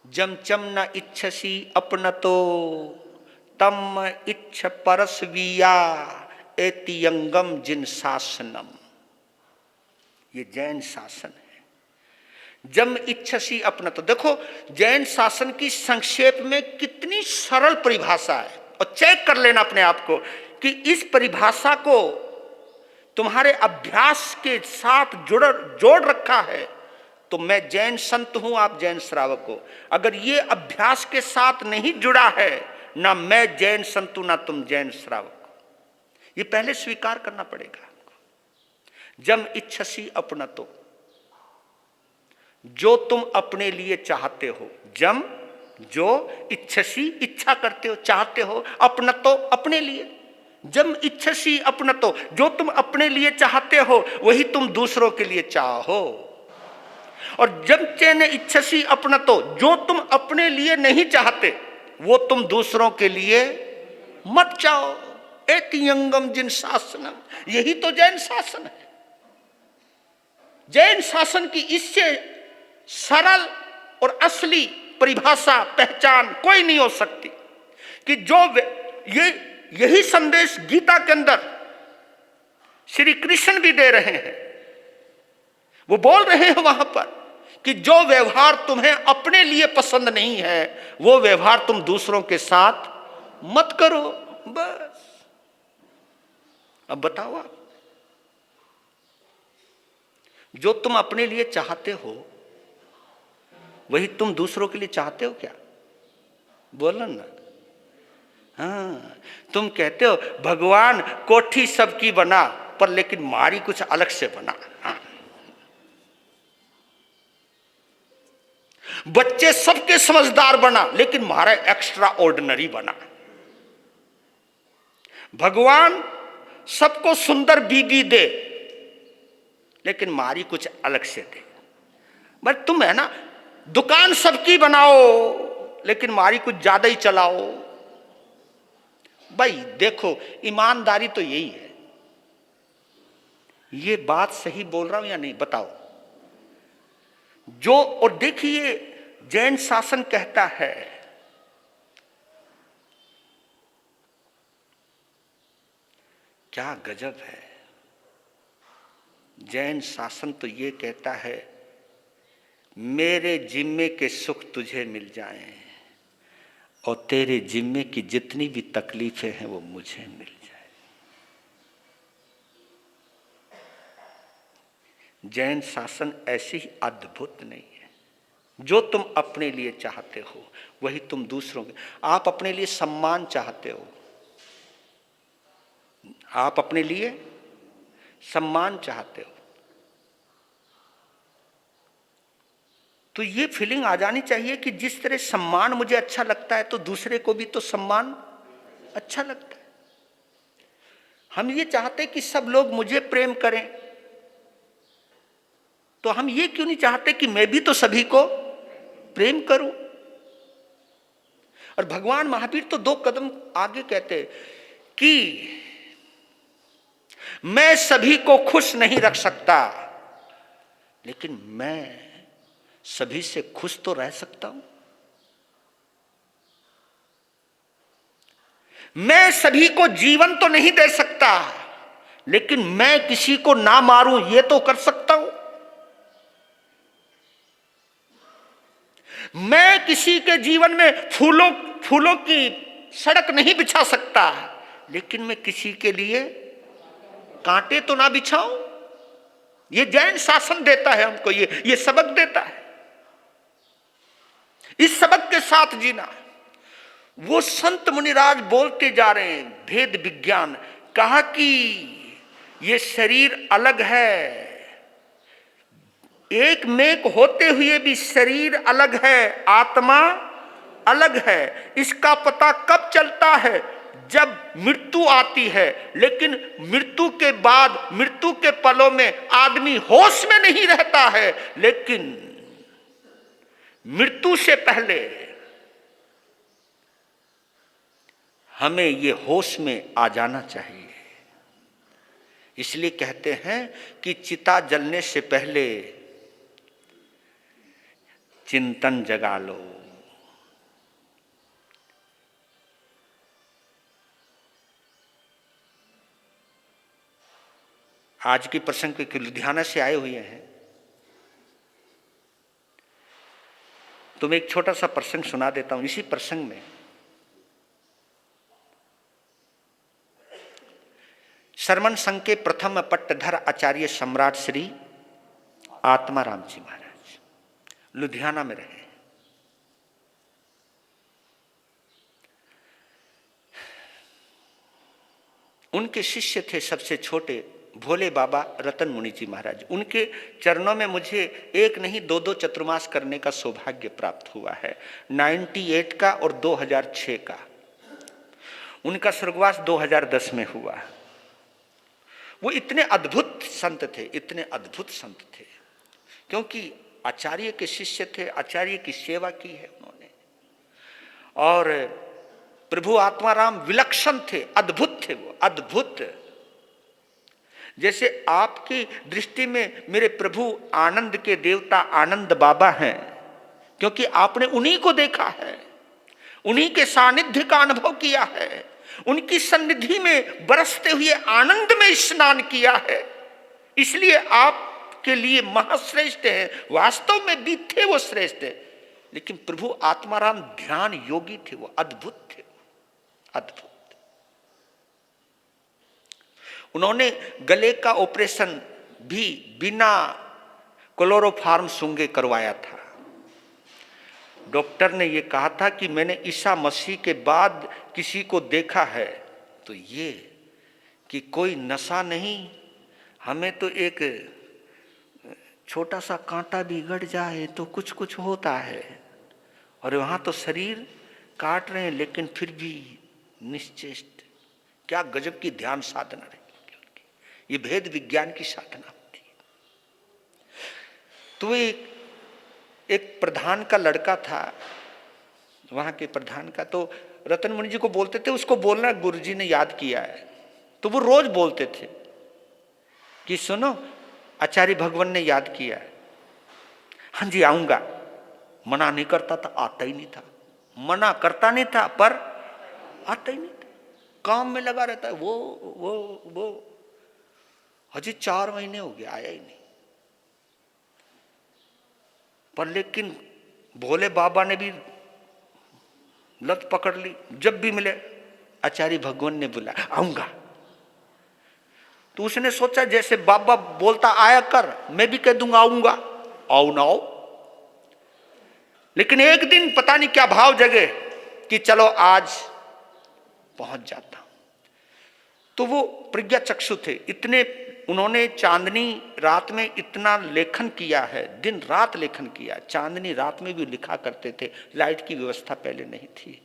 A: जम चम न इच्छसी अपनतो, तम इच्छ परस्वीया एतियंगम जिन शासनम। ये जैन शासन है। जम इच्छसी अपनतो। देखो जैन शासन की संक्षेप में कितनी सरल परिभाषा है, और चेक कर लेना अपने आप को कि इस परिभाषा को तुम्हारे अभ्यास के साथ जोड़ रखा है। तो मैं जैन संत हूं, आप जैन श्रावक हो। अगर ये अभ्यास के साथ नहीं जुड़ा है, ना मैं जैन संत हूं, ना तुम जैन श्रावक हो। ये पहले स्वीकार करना पड़ेगा आपको। जम इच्छसी अपनतो, जो तुम अपने लिए चाहते हो। जम, जो, इच्छसी, इच्छा करते हो, चाहते हो, अपनतो, अपने लिए। जम इच्छसी अपनतो, जो तुम अपने लिए चाहते हो वही तुम दूसरों के लिए चाहो। और जब चैन इच्छसी अपनतो, जो तुम अपने लिए नहीं चाहते वो तुम दूसरों के लिए मत चाहो। एतियंगम जिन शासनम, यही तो जैन शासन है। जैन शासन की इससे सरल और असली परिभाषा, पहचान कोई नहीं हो सकती। कि जो यही संदेश गीता के अंदर श्री कृष्ण भी दे रहे हैं। वो बोल रहे हैं वहां पर कि जो व्यवहार तुम्हें अपने लिए पसंद नहीं है, वो व्यवहार तुम दूसरों के साथ मत करो। बस अब बताओ आप, जो तुम अपने लिए चाहते हो वही तुम दूसरों के लिए चाहते हो क्या? बोलो ना। हाँ, तुम कहते हो भगवान कोठी सबकी बना, ऊपर, लेकिन मारी कुछ अलग से बना। हाँ। बच्चे सबके समझदार बना, लेकिन मारा एक्स्ट्रा ऑर्डिनरी बना। भगवान सबको सुंदर बीबी दे, लेकिन मारी कुछ अलग से दे। बस तुम है ना, दुकान सबकी बनाओ, लेकिन मारी कुछ ज्यादा ही चलाओ। भाई देखो, ईमानदारी तो यही है। ये बात सही बोल रहा हूं या नहीं, बताओ। जो, और देखिए जैन शासन कहता है, क्या गजब है। जैन शासन तो ये कहता है, मेरे जिम्मे के सुख तुझे मिल जाएं और तेरे जिम्मे की जितनी भी तकलीफें हैं वो मुझे मिल जाए। जैन शासन ऐसी ही अद्भुत नहीं है। जो तुम अपने लिए चाहते हो वही तुम दूसरों के। आप अपने लिए सम्मान चाहते हो, आप अपने लिए सम्मान चाहते हो, तो ये फीलिंग आ जानी चाहिए कि जिस तरह सम्मान मुझे अच्छा लगता है तो दूसरे को भी तो सम्मान अच्छा लगता है। हम ये चाहते हैं कि सब लोग मुझे प्रेम करें, तो हम ये क्यों नहीं चाहते कि मैं भी तो सभी को प्रेम करूं। और भगवान महावीर तो 2 कदम आगे कहते कि मैं सभी को खुश नहीं रख सकता, लेकिन मैं सभी से खुश तो रह सकता हूं। मैं सभी को जीवन तो नहीं दे सकता, लेकिन मैं किसी को ना मारूं ये तो कर सकता हूं। मैं किसी के जीवन में फूलों की सड़क नहीं बिछा सकता, लेकिन मैं किसी के लिए कांटे तो ना बिछाऊं। ये जैन शासन देता है हमको, ये सबक देता है। इस सबक के साथ जीना। वो संत मुनिराज बोलते जा रहे हैं भेद विज्ञान, कहा कि ये शरीर अलग है, एक मेक होते हुए भी शरीर अलग है, आत्मा अलग है। इसका पता कब चलता है? जब मृत्यु आती है। लेकिन मृत्यु के बाद, मृत्यु के पलों में आदमी होश में नहीं रहता है, लेकिन मृत्यु से पहले हमें ये होश में आ जाना चाहिए। इसलिए कहते हैं कि चिता जलने से पहले चिंतन जगा लो। आज की प्रसंग के लुधियाना से आए हुए हैं, तो मैं एक छोटा सा प्रसंग सुना देता हूं। इसी प्रसंग में शरमन संघ के प्रथम पट्टधर आचार्य सम्राट श्री आत्माराम जी महाराज लुधियाना में रहे। उनके शिष्य थे सबसे छोटे भोले बाबा रतन मुनि जी महाराज। उनके चरणों में मुझे एक नहीं 2-2 चतुर्मास करने का सौभाग्य प्राप्त हुआ है, 98 का और 2006 का। उनका स्वर्गवास 2010 में हुआ। वो इतने अद्भुत संत थे, इतने अद्भुत संत थे, क्योंकि आचार्य के शिष्य थे, आचार्य की सेवा की है उन्होंने। और प्रभु आत्माराम विलक्षण थे, अद्भुत थे, वो अद्भुत। जैसे आपकी दृष्टि में मेरे प्रभु आनंद के देवता आनंद बाबा हैं, क्योंकि आपने उन्हीं को देखा है, उन्हीं के सानिध्य का अनुभव किया है, उनकी सन्निधि में बरसते हुए आनंद में स्नान किया है, इसलिए आपके लिए महाश्रेष्ठ है। वास्तव में भी थे वो श्रेष्ठ, लेकिन प्रभु आत्माराम ध्यान योगी थे, वो अद्भुत थे, अद्भुत। उन्होंने गले का ऑपरेशन भी बिना क्लोरोफार्म सूंघे करवाया था। डॉक्टर ने यह कहा था कि मैंने ईसा मसीह के बाद किसी को देखा है तो ये कि कोई नशा नहीं, हमें तो एक छोटा सा कांटा भी गड़ जाए तो कुछ कुछ होता है, और वहां तो शरीर काट रहे हैं लेकिन फिर भी निश्चेष्ट। क्या गजब की ध्यान साधना रही उनकी, ये भेद विज्ञान की साधना होती है। तो एक प्रधान का लड़का था, वहां के प्रधान का, तो रतन मुनि जी को बोलते थे उसको बोलना गुरुजी ने याद किया है, तो वो रोज बोलते थे कि सुनो आचार्य भगवान ने याद किया है। हाँ जी आऊंगा, मना नहीं करता था, आता ही नहीं था, मना करता नहीं था पर आता ही नहीं था, काम में लगा रहता है। वो अजी 4 महीने हो गए आया ही नहीं। पर लेकिन भोले बाबा ने भी लत पकड़ ली, जब भी मिले आचार्य भगवान ने बुला आऊंगा। तो उसने सोचा जैसे बाबा बोलता आया कर, मैं भी कह दूंगा आऊंगा, आओ ना आओ। लेकिन एक दिन पता नहीं क्या भाव जगे कि चलो आज पहुंच जाता। तो वो प्रज्ञा चक्षु थे, इतने उन्होंने चांदनी रात में इतना लेखन किया है, दिन रात लेखन किया, चांदनी रात में भी लिखा करते थे, लाइट की व्यवस्था पहले नहीं थी।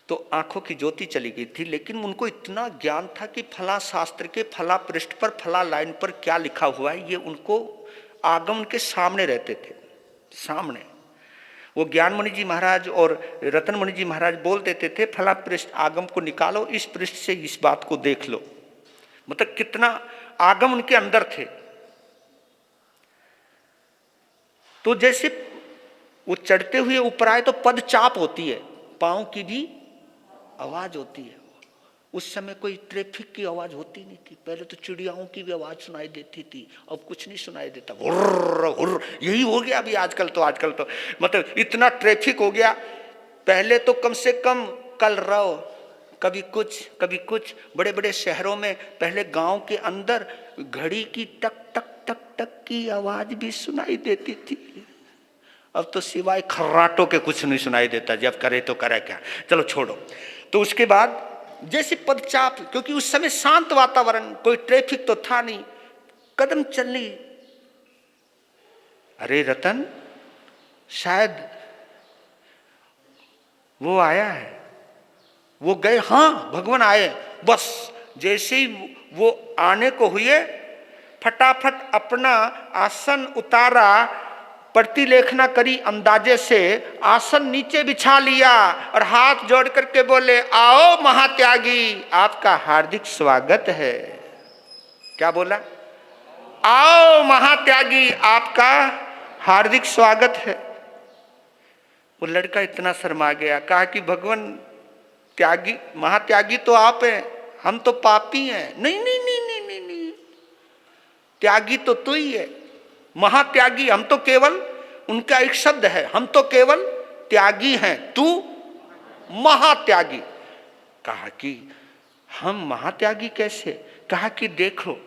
A: तो आंखों की ज्योति चली गई थी, लेकिन उनको इतना ज्ञान था कि फला शास्त्र के फला पृष्ठ पर फला लाइन पर क्या लिखा हुआ है, ये उनको आगम के सामने रहते थे, सामने। वो ज्ञान मुनि जी महाराज और रतन मुनि जी महाराज बोल देते थे फला पृष्ठ आगम को निकालो, इस पृष्ठ से इस बात को देख लो। मतलब कितना आगम उनके अंदर थे। तो जैसे वो चढ़ते हुए ऊपर आए तो पद चाप होती है, पांव की भी आवाज होती है। उस समय कोई ट्रैफिक की आवाज होती नहीं थी, पहले तो चिड़ियाओं की भी आवाज सुनाई देती थी, अब कुछ नहीं सुनाई देता, हुर्र हुर्र यही हो गया अभी आजकल तो मतलब इतना ट्रैफिक हो गया। पहले तो कम से कम कल रहो, कभी कुछ बड़े बड़े शहरों में पहले गांव के अंदर घड़ी की टक टक टक टक की आवाज भी सुनाई देती थी, अब तो सिवाय खर्राटों के कुछ नहीं सुनाई देता, जब करे तो करे क्या, चलो छोड़ो। तो उसके बाद जैसे पदचाप, क्योंकि उस समय शांत वातावरण, कोई ट्रैफिक तो था नहीं, कदम चलनी। अरे रतन शायद वो आया है, वो गए, हाँ भगवान आए। बस जैसे ही वो आने को हुए फटाफट अपना आसन उतारा, प्रतिलेखना करी अंदाजे से, आसन नीचे बिछा लिया और हाथ जोड़ करके बोले आओ महात्यागी, आपका हार्दिक स्वागत है। क्या बोला? आओ महात्यागी, आपका हार्दिक स्वागत है। वो लड़का इतना शर्मा गया, कहा कि भगवान त्यागी महात्यागी तो आप हैं, हम तो पापी हैं। नहीं नहीं नहीं नहीं नहीं नहीं, त्यागी तो तू ही है, महात्यागी हम तो केवल, उनका एक शब्द है, हम तो केवल त्यागी हैं, तू महात्यागी। कहा कि हम महात्यागी कैसे? कहा कि देखो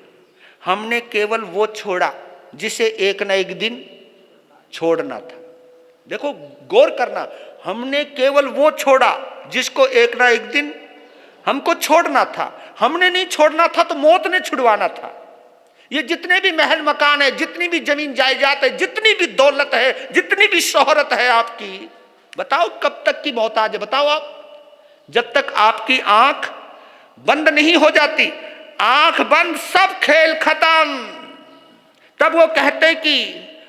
A: हमने केवल वो छोड़ा जिसे एक ना एक दिन छोड़ना था। देखो गौर करना, हमने केवल वो छोड़ा जिसको एक ना एक दिन हमको छोड़ना था। हमने नहीं छोड़ना था तो मौत ने छुड़वाना था। ये जितने भी महल मकान है, जितनी भी जमीन जायदाद है, जितनी भी दौलत है, जितनी भी शोहरत है आपकी, बताओ कब तक की मोहताज है? बताओ आप, जब तक आपकी आंख बंद नहीं हो जाती, आंख बंद सब खेल खत्म। तब वो कहते कि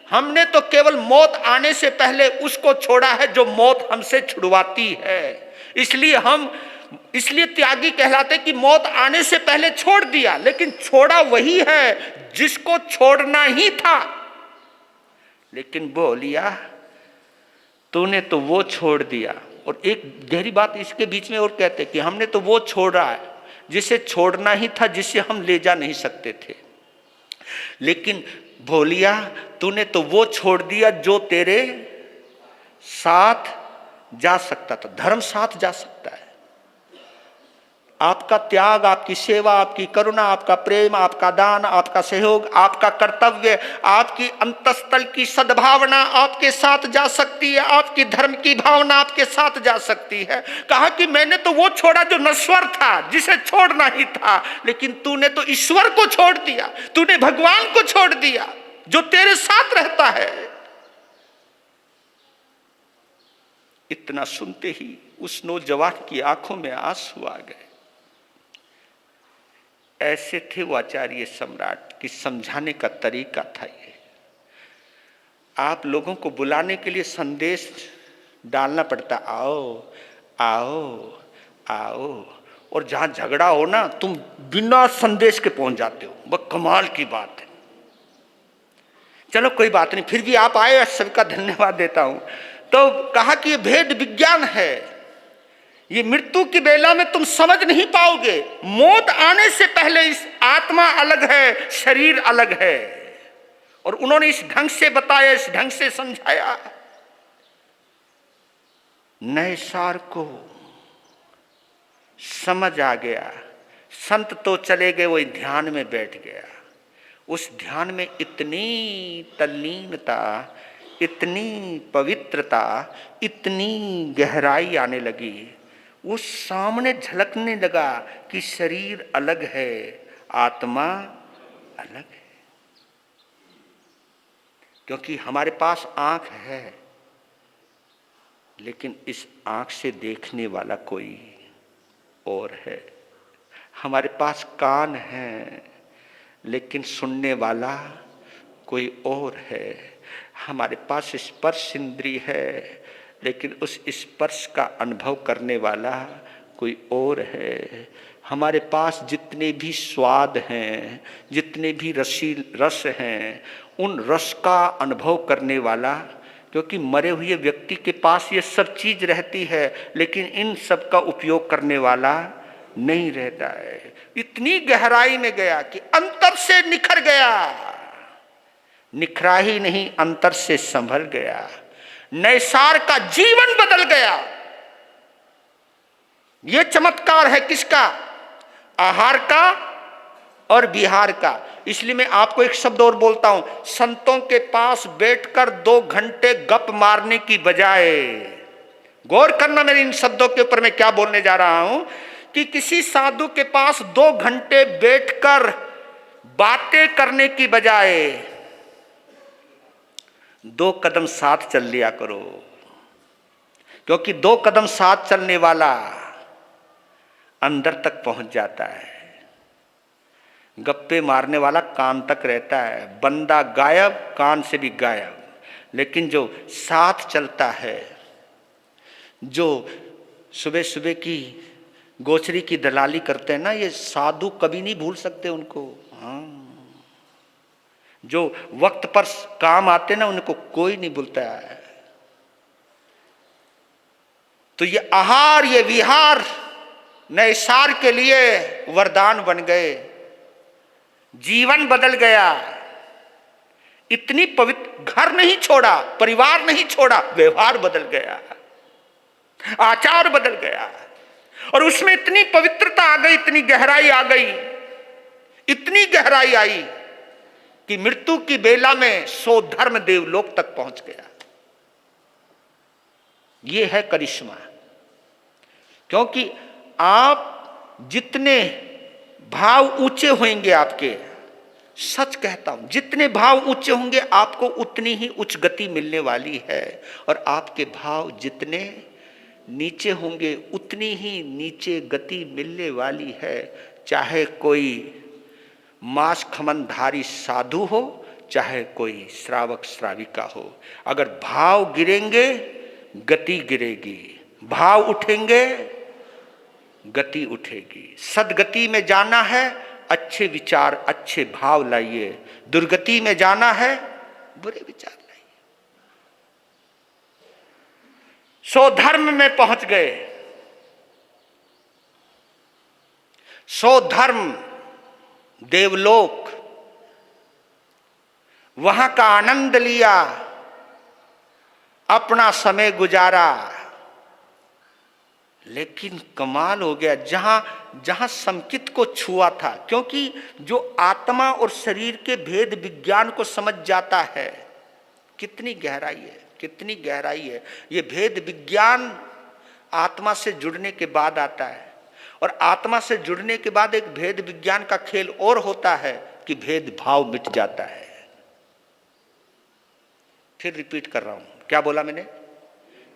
A: हमने तो केवल मौत आने से पहले उसको छोड़ा है जो मौत हमसे छुड़वाती है। इसलिए त्यागी कहलाते कि मौत आने से पहले छोड़ दिया, लेकिन छोड़ा वही है जिसको छोड़ना ही था। लेकिन बोलिया तूने तो वो छोड़ दिया। और एक गहरी बात इसके बीच में और कहते कि हमने तो वो छोड़ा है जिसे छोड़ना ही था, जिसे हम ले जा नहीं सकते थे। लेकिन भोलिया तूने तो वो छोड़ दिया जो तेरे साथ जा सकता था। धर्म साथ जा सकता है, आपका त्याग, आपकी सेवा, आपकी करुणा, आपका प्रेम, आपका दान, आपका सहयोग, आपका कर्तव्य, आपकी अंतःस्थल की सद्भावना आपके साथ जा सकती है, आपकी धर्म की भावना आपके साथ जा सकती है। कहा कि मैंने तो वो छोड़ा जो नश्वर था, जिसे छोड़ना ही था, लेकिन तूने तो ईश्वर को छोड़ दिया, तूने भगवान को छोड़ दिया जो तेरे साथ रहता है। इतना सुनते ही उस नौजवान की आंखों में आंसू आ गए। ऐसे थे वो आचार्य सम्राट कि समझाने का तरीका था ये। आप लोगों को बुलाने के लिए संदेश डालना पड़ता, आओ आओ आओ, और जहां झगड़ा हो ना, तुम बिना संदेश के पहुंच जाते हो। वह कमाल की बात है। चलो कोई बात नहीं, फिर भी आप आए, सबका धन्यवाद देता हूं। तो कहा कि ये भेद विज्ञान है, ये मृत्यु की बेला में तुम समझ नहीं पाओगे। मौत आने से पहले इस आत्मा अलग है, शरीर अलग है। और उन्होंने इस ढंग से बताया, इस ढंग से समझाया। नए सार को समझ आ गया। संत तो चले गए, वो ध्यान में बैठ गया। उस ध्यान में इतनी तल्लीनता, इतनी पवित्रता, इतनी गहराई आने लगी। वो सामने झलकने लगा कि शरीर अलग है, आत्मा अलग है। क्योंकि हमारे पास आंख है, लेकिन इस आंख से देखने वाला कोई और है। हमारे पास कान है, लेकिन सुनने वाला कोई और है। हमारे पास स्पर्श इंद्रिय है, लेकिन उस स्पर्श का अनुभव करने वाला कोई और है। हमारे पास जितने भी स्वाद हैं, जितने भी रस हैं, उन रस का अनुभव करने वाला, क्योंकि मरे हुए व्यक्ति के पास ये सब चीज रहती है, लेकिन इन सब का उपयोग करने वाला नहीं रहता है। इतनी गहराई में गया कि अंतर से निखर गया। निखरा ही नहीं, अंतर से संभल गया। नैसार का जीवन बदल गया। यह चमत्कार है किसका? आहार का और विहार का। इसलिए मैं आपको एक शब्द और बोलता हूं, संतों के पास बैठकर 2 घंटे गप मारने की बजाय, गौर करना मेरे इन शब्दों के ऊपर मैं क्या बोलने जा रहा हूं, कि किसी साधु के पास 2 घंटे बैठकर बातें करने की बजाय 2 कदम साथ चल लिया करो। क्योंकि 2 कदम साथ चलने वाला अंदर तक पहुंच जाता है। गप्पे मारने वाला कान तक रहता है, बंदा गायब, कान से भी गायब। लेकिन जो साथ चलता है, जो सुबह सुबह की गोचरी की दलाली करते हैं ना, ये साधु कभी नहीं भूल सकते उनको। हाँ, जो वक्त पर काम आते ना, उनको कोई नहीं भूलता है। तो ये आहार, ये विहार नैसार के लिए वरदान बन गए। जीवन बदल गया। इतनी पवित्र, घर नहीं छोड़ा, परिवार नहीं छोड़ा, व्यवहार बदल गया, आचार बदल गया। और उसमें इतनी पवित्रता आ गई, इतनी गहराई आ गई, इतनी गहराई आई कि मृत्यु की बेला में सो धर्म देवलोक तक पहुंच गया। यह है करिश्मा। क्योंकि आप जितने भाव ऊंचे होंगे आपके, सच कहता हूं, जितने भाव ऊंचे होंगे आपको उतनी ही उच्च गति मिलने वाली है। और आपके भाव जितने नीचे होंगे उतनी ही नीचे गति मिलने वाली है। चाहे कोई मांस खमनधारी साधु हो, चाहे कोई श्रावक श्राविका हो, अगर भाव गिरेंगे गति गिरेगी, भाव उठेंगे गति उठेगी। सदगति में जाना है, अच्छे विचार, अच्छे भाव लाइए। दुर्गति में जाना है, बुरे विचार लाइए। सो धर्म में पहुंच गए। सो धर्म देवलोक, वहां का आनंद लिया, अपना समय गुजारा। लेकिन कमाल हो गया, जहां जहां संकित को छुआ था, क्योंकि जो आत्मा और शरीर के भेद विज्ञान को समझ जाता है, कितनी गहराई है, कितनी गहराई है। ये भेद विज्ञान आत्मा से जुड़ने के बाद आता है, और आत्मा से जुड़ने के बाद एक भेद विज्ञान का खेल और होता है कि भेद भाव मिट जाता है। फिर रिपीट कर रहा हूं, क्या बोला मैंने?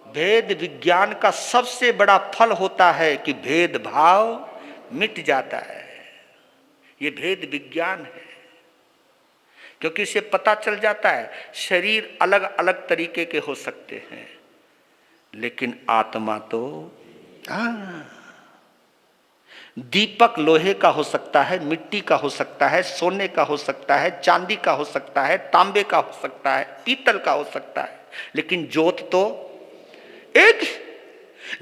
A: भेद विज्ञान का सबसे बड़ा फल होता है कि भेदभाव मिट जाता है। ये भेद विज्ञान है, क्योंकि इसे पता चल जाता है शरीर अलग अलग तरीके के हो सकते हैं, लेकिन आत्मा तो दीपक लोहे का हो सकता है, मिट्टी का हो सकता है, सोने का हो सकता है, चांदी का हो सकता है, तांबे का हो सकता है, पीतल का हो सकता है, लेकिन ज्योत तो एक,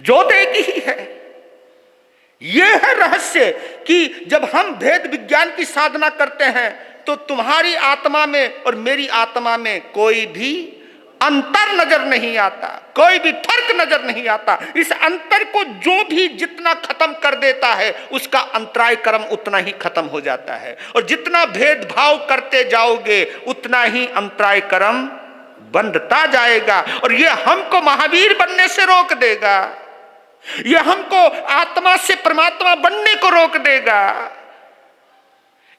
A: ज्योत एक ही है। यह है रहस्य कि जब हम भेद विज्ञान की साधना करते हैं तो तुम्हारी आत्मा में और मेरी आत्मा में कोई भी अंतर नजर नहीं आता, कोई भी फर्क नजर नहीं आता। इस अंतर को जो भी जितना खत्म कर देता है उसका अंतराय कर्म उतना ही खत्म हो जाता है, और जितना भेदभाव करते जाओगे उतना ही अंतराय कर्म बंधता जाएगा, और यह हमको महावीर बनने से रोक देगा, यह हमको आत्मा से परमात्मा बनने को रोक देगा।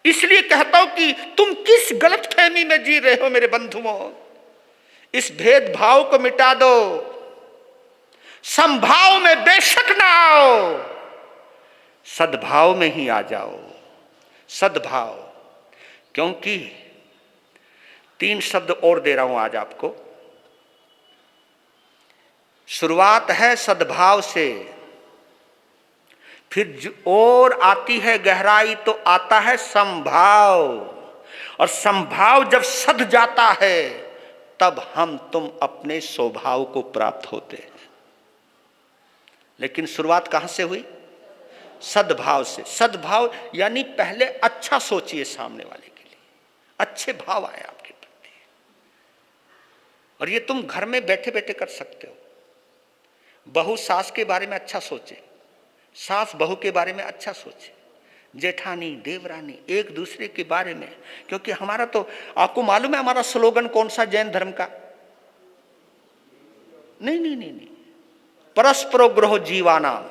A: इसलिए कहता हूं कि तुम किस गलतफहमी में जी रहे हो मेरे बंधुओं, इस भेदभाव को मिटा दो, समभाव में बेशक ना आओ, सद्भाव में ही आ जाओ। सद्भाव, क्योंकि 3 शब्द और दे रहा हूं आज आपको। शुरुआत है सद्भाव से, फिर और आती है गहराई तो आता है समभाव, और समभाव जब सध जाता है तब हम तुम अपने स्वभाव को प्राप्त होते हैं। लेकिन शुरुआत कहां से हुई? सद्भाव से। सद्भाव यानी पहले अच्छा सोचिए सामने वाले के लिए, अच्छे भाव आए आपके प्रति, और ये तुम घर में बैठे बैठे कर सकते हो। बहू सास के बारे में अच्छा सोचे, सास बहू के बारे में अच्छा सोचे, जेठानी देवरानी एक दूसरे के बारे में, क्योंकि हमारा तो आपको मालूम है हमारा स्लोगन कौन सा जैन धर्म का? नहीं नहीं नहीं नहीं, परस्परो ग्रहो जीवानाम,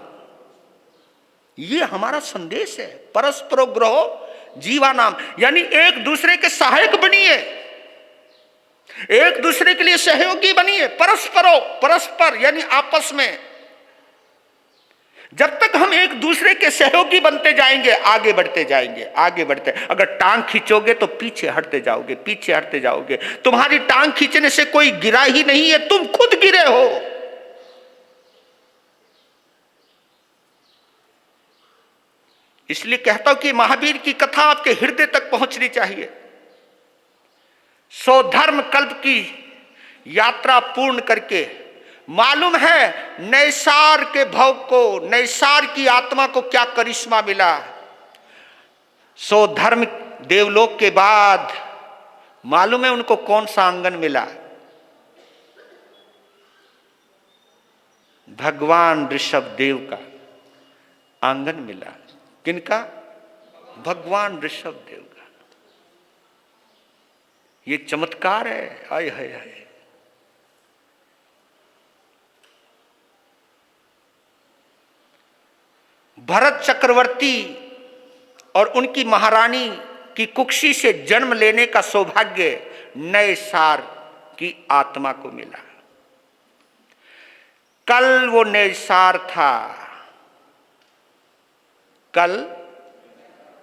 A: ये हमारा संदेश है। परस्परो ग्रहो जीवानाम यानी एक दूसरे के सहायक बनिए, एक दूसरे के लिए सहयोगी बनिए। परस्परो, परस्पर यानी आपस में। जब तक हम एक दूसरे के सहयोगी बनते जाएंगे आगे बढ़ते जाएंगे, आगे बढ़ते। अगर टांग खींचोगे तो पीछे हटते जाओगे, पीछे हटते जाओगे। तुम्हारी टांग खींचने से कोई गिरा ही नहीं है, तुम खुद गिरे हो। इसलिए कहता हूं कि महावीर की कथा आपके हृदय तक पहुंचनी चाहिए। 100 धर्म कल्प की यात्रा पूर्ण करके मालूम है नैसार के भव को, नैसार की आत्मा को क्या करिश्मा मिला। 100 धर्म देवलोक के बाद मालूम है उनको कौन सा आंगन मिला? भगवान ऋषभ देव का आंगन मिला। किनका? भगवान ऋषभ देव का। ये चमत्कार है। आय हाय हाय। भरत चक्रवर्ती और उनकी महारानी की कुक्षी से जन्म लेने का सौभाग्य नैसार की आत्मा को मिला। कल वो नैसार था, कल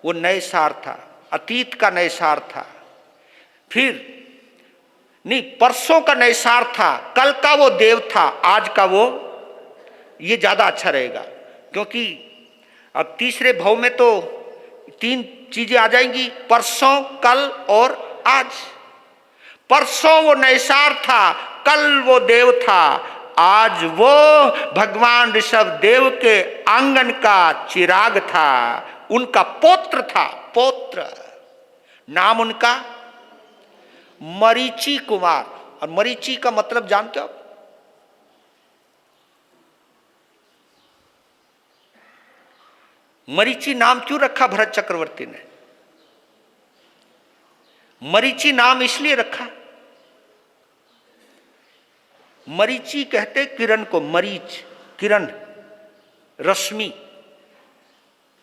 A: वो नैसार था, अतीत का नैसार था। फिर नहीं, परसों का नैसार था, कल का वो देव था, आज का वो, ये ज्यादा अच्छा रहेगा। क्योंकि अब तीसरे भाव में तो 3 चीजें आ जाएंगी, परसों, कल और आज। परसों वो नैसार था, कल वो देव था, आज वो भगवान ऋषभ देव के आंगन का चिराग था, उनका पौत्र था। पौत्र नाम उनका मरीचि कुमार। और मरीचि का मतलब जानते हो आप? मरीचि नाम क्यों रखा भरत चक्रवर्ती ने? मरीचि नाम इसलिए रखा, मरीचि कहते किरण को, मरीच किरण, रश्मि,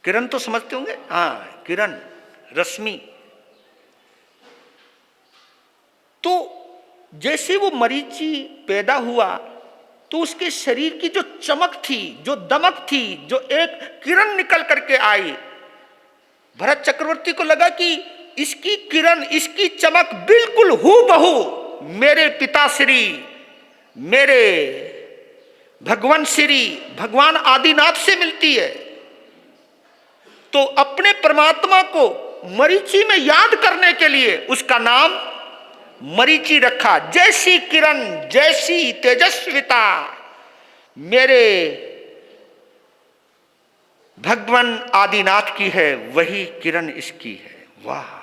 A: किरण तो समझते होंगे, हाँ किरण, रश्मि। तो जैसे वो मरीचि पैदा हुआ तो उसके शरीर की जो चमक थी, जो दमक थी, जो एक किरण निकल करके आई, भरत चक्रवर्ती को लगा कि इसकी किरण, इसकी चमक बिल्कुल हूबहू मेरे पिताश्री, मेरे भगवान श्री भगवान आदिनाथ से मिलती है। तो अपने परमात्मा को मरीचि में याद करने के लिए उसका नाम मरीचि रखा। जैसी किरण, जैसी तेजस्विता मेरे भगवान आदिनाथ की है, वही किरण इसकी है। वाह!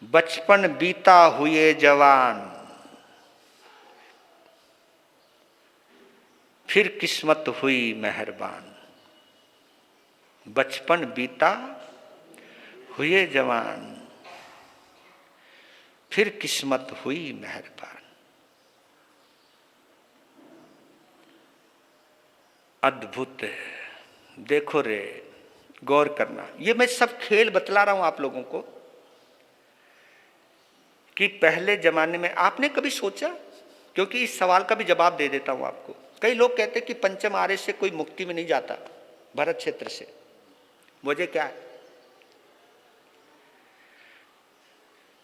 A: बचपन बीता हुए जवान, फिर किस्मत हुई मेहरबान। बचपन बीता हुए जवान, फिर किस्मत हुई मेहरबान। अद्भुत है। देखो रे, गौर करना, ये मैं सब खेल बतला रहा हूं आप लोगों को कि पहले जमाने में आपने कभी सोचा, क्योंकि इस सवाल का भी जवाब दे देता हूं आपको। कई लोग कहते हैं कि पंचम आर्य से कोई मुक्ति में नहीं जाता, भरत क्षेत्र से। वजह क्या है?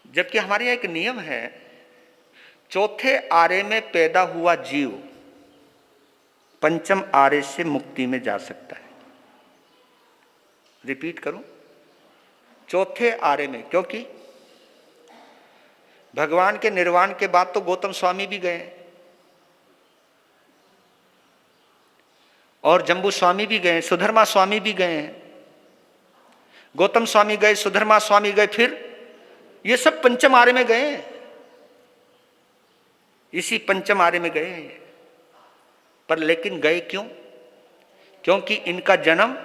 A: जबकि हमारे यहाँ एक नियम है, चौथे आर्य में पैदा हुआ जीव पंचम आर्य से मुक्ति में जा सकता है। रिपीट करूं, चौथे आर्य में, क्योंकि भगवान के निर्वाण के बाद तो गौतम स्वामी भी गए और जम्बू स्वामी भी गए, सुधर्मा स्वामी भी गए हैं। गौतम स्वामी गए, सुधर्मा स्वामी गए, फिर ये सब पंचम आर्य में गए, इसी पंचम आर्य में गए। पर लेकिन गए क्यों? क्योंकि इनका जन्म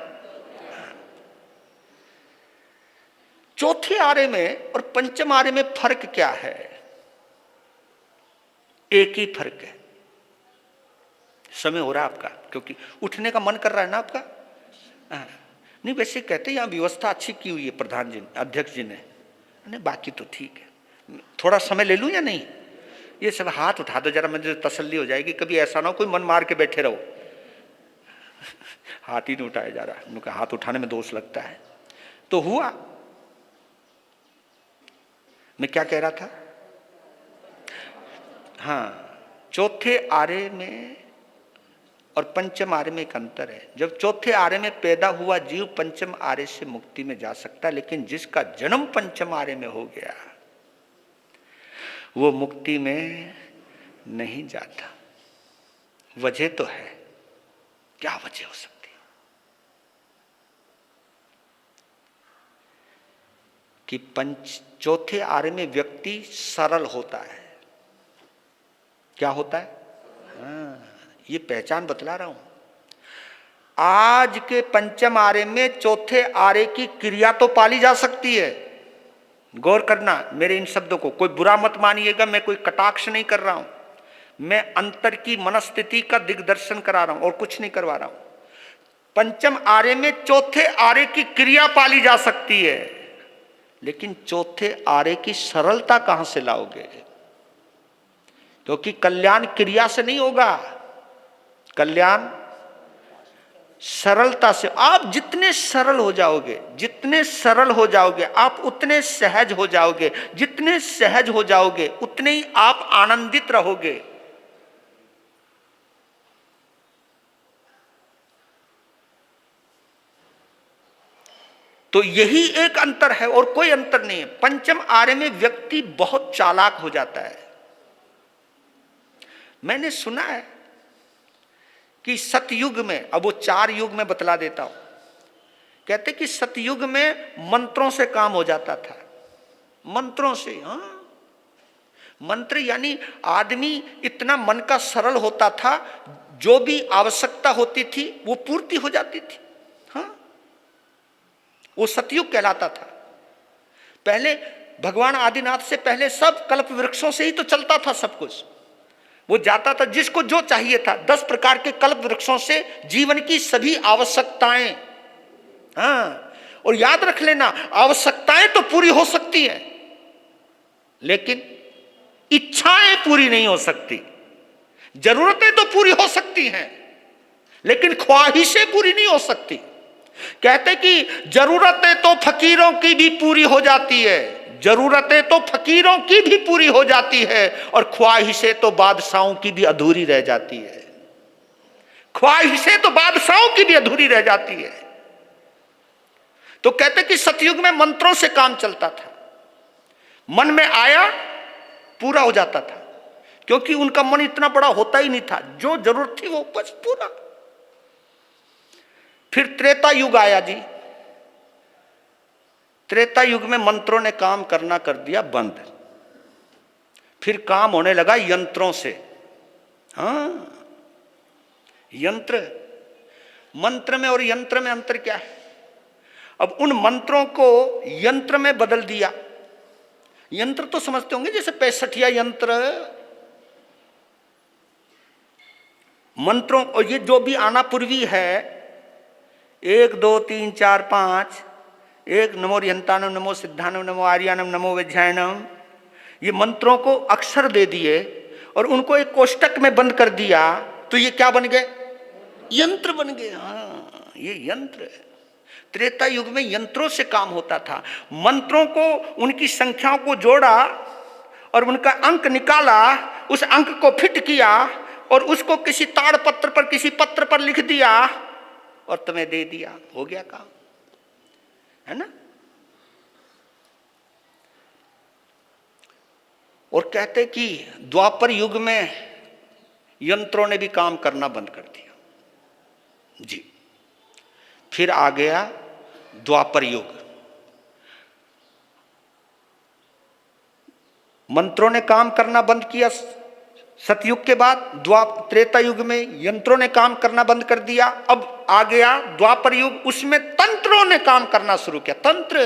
A: चौथे आर्य में और पंचम आर्य में फर्क क्या है? एक ही फर्क है, समय हो रहा है आपका, क्योंकि उठने का मन कर रहा है ना आपका। नहीं, वैसे कहते हैं यहाँ व्यवस्था अच्छी की हुई है प्रधान जी, अध्यक्ष जी ने। नहीं, बाकी तो ठीक है। थोड़ा समय ले लूं या नहीं? ये सब हाथ उठा दो जरा, मुझे तसल्ली हो जाएगी। कभी ऐसा ना हो कोई मन मार के बैठे रहो। हाथ ही नहीं उठाया जा रहा, उनका हाथ उठाने में दोष लगता है। तो हुआ, मैं क्या कह रहा था? हाँ, चौथे आर्य में और पंचम आर्य में एक अंतर है। जब चौथे आर्य में पैदा हुआ जीव पंचम आर्य से मुक्ति में जा सकता है, लेकिन जिसका जन्म पंचम आर्य में हो गया वो मुक्ति में नहीं जाता। वजह तो है, क्या वजह हो सकती है? कि चौथे आर्य में व्यक्ति सरल होता है। क्या होता है? हाँ, ये पहचान बतला रहा हूं। आज के पंचम आर्य में चौथे आर्य की क्रिया तो पाली जा सकती है। गौर करना मेरे इन शब्दों को, कोई बुरा मत मानिएगा, मैं कोई कटाक्ष नहीं कर रहा हूं, मैं अंतर की मनस्थिति का दिग्दर्शन करा रहा हूं और कुछ नहीं करवा रहा हूं। पंचम आर्य में चौथे आर्य की क्रिया पाली जा सकती है, लेकिन चौथे आर्य की सरलता कहां से लाओगे? क्योंकि कल्याण क्रिया से नहीं होगा, कल्याण सरलता से। आप जितने सरल हो जाओगे, जितने सरल हो जाओगे आप उतने सहज हो जाओगे, जितने सहज हो जाओगे उतने ही आप आनंदित रहोगे। तो यही एक अंतर है और कोई अंतर नहीं है। पंचम आर्य में व्यक्ति बहुत चालाक हो जाता है। मैंने सुना है कि सतयुग में, अब वो 4 युग में बतला देता हूं, कहते कि सतयुग में मंत्रों से काम हो जाता था, मंत्रों से। हाँ, मंत्र यानी आदमी इतना मन का सरल होता था, जो भी आवश्यकता होती थी वो पूर्ति हो जाती थी। हाँ, वो सतयुग कहलाता था। पहले भगवान आदिनाथ से पहले सब कल्प वृक्षों से ही तो चलता था सब कुछ। वो जाता था जिसको जो चाहिए था, 10 प्रकार के कल्प वृक्षों से जीवन की सभी आवश्यकताएं। हाँ, और याद रख लेना, आवश्यकताएं तो पूरी हो सकती है लेकिन इच्छाएं पूरी नहीं हो सकती। जरूरतें तो पूरी हो सकती हैं लेकिन ख्वाहिशें पूरी नहीं हो सकती। कहते कि जरूरतें तो फकीरों की भी पूरी हो जाती है, जरूरतें तो फकीरों की भी पूरी हो जाती है और ख्वाहिशें तो बादशाहों की भी अधूरी रह जाती है। ख्वाहिशें तो बादशाहों की भी अधूरी रह जाती है। तो कहते कि सतयुग में मंत्रों से काम चलता था, मन में आया पूरा हो जाता था, क्योंकि उनका मन इतना बड़ा होता ही नहीं था, जो जरूरत थी वो बस पूरा। फिर त्रेता युग आया जी। त्रेता युग में मंत्रों ने काम करना कर दिया बंद। फिर काम होने लगा यंत्रों से। हाँ, यंत्र, मंत्र में और यंत्र में अंतर क्या है? अब उन मंत्रों को यंत्र में बदल दिया। यंत्र तो समझते होंगे, जैसे 65 यंत्र, मंत्रों, और ये जो भी आना पूर्वी है, 1 2 3 4 5, 1 नमो रिहंतानम, नमो सिद्धानम, नमो आर्यानम, नमो वैज्ञानम, ये मंत्रों को अक्षर दे दिए और उनको एक कोष्टक में बंद कर दिया, तो ये क्या बन गए? यंत्र बन गए। हाँ, ये यंत्र है। त्रेता युग में यंत्रों से काम होता था। मंत्रों को, उनकी संख्याओं को जोड़ा और उनका अंक निकाला, उस अंक को फिट किया और उसको किसी ताड़ पत्र पर, किसी पत्र पर लिख दिया और तुम्हें दे दिया, हो गया काम, है ना। और कहते कि द्वापर युग में यंत्रों ने भी काम करना बंद कर दिया जी। फिर आ गया द्वापर युग। मंत्रों ने काम करना बंद किया सतयुग के बाद। त्रेता युग में यंत्रों ने काम करना बंद कर दिया। अब आ गया द्वापर युग, उसमें तंत्रों ने काम करना शुरू किया। तंत्र,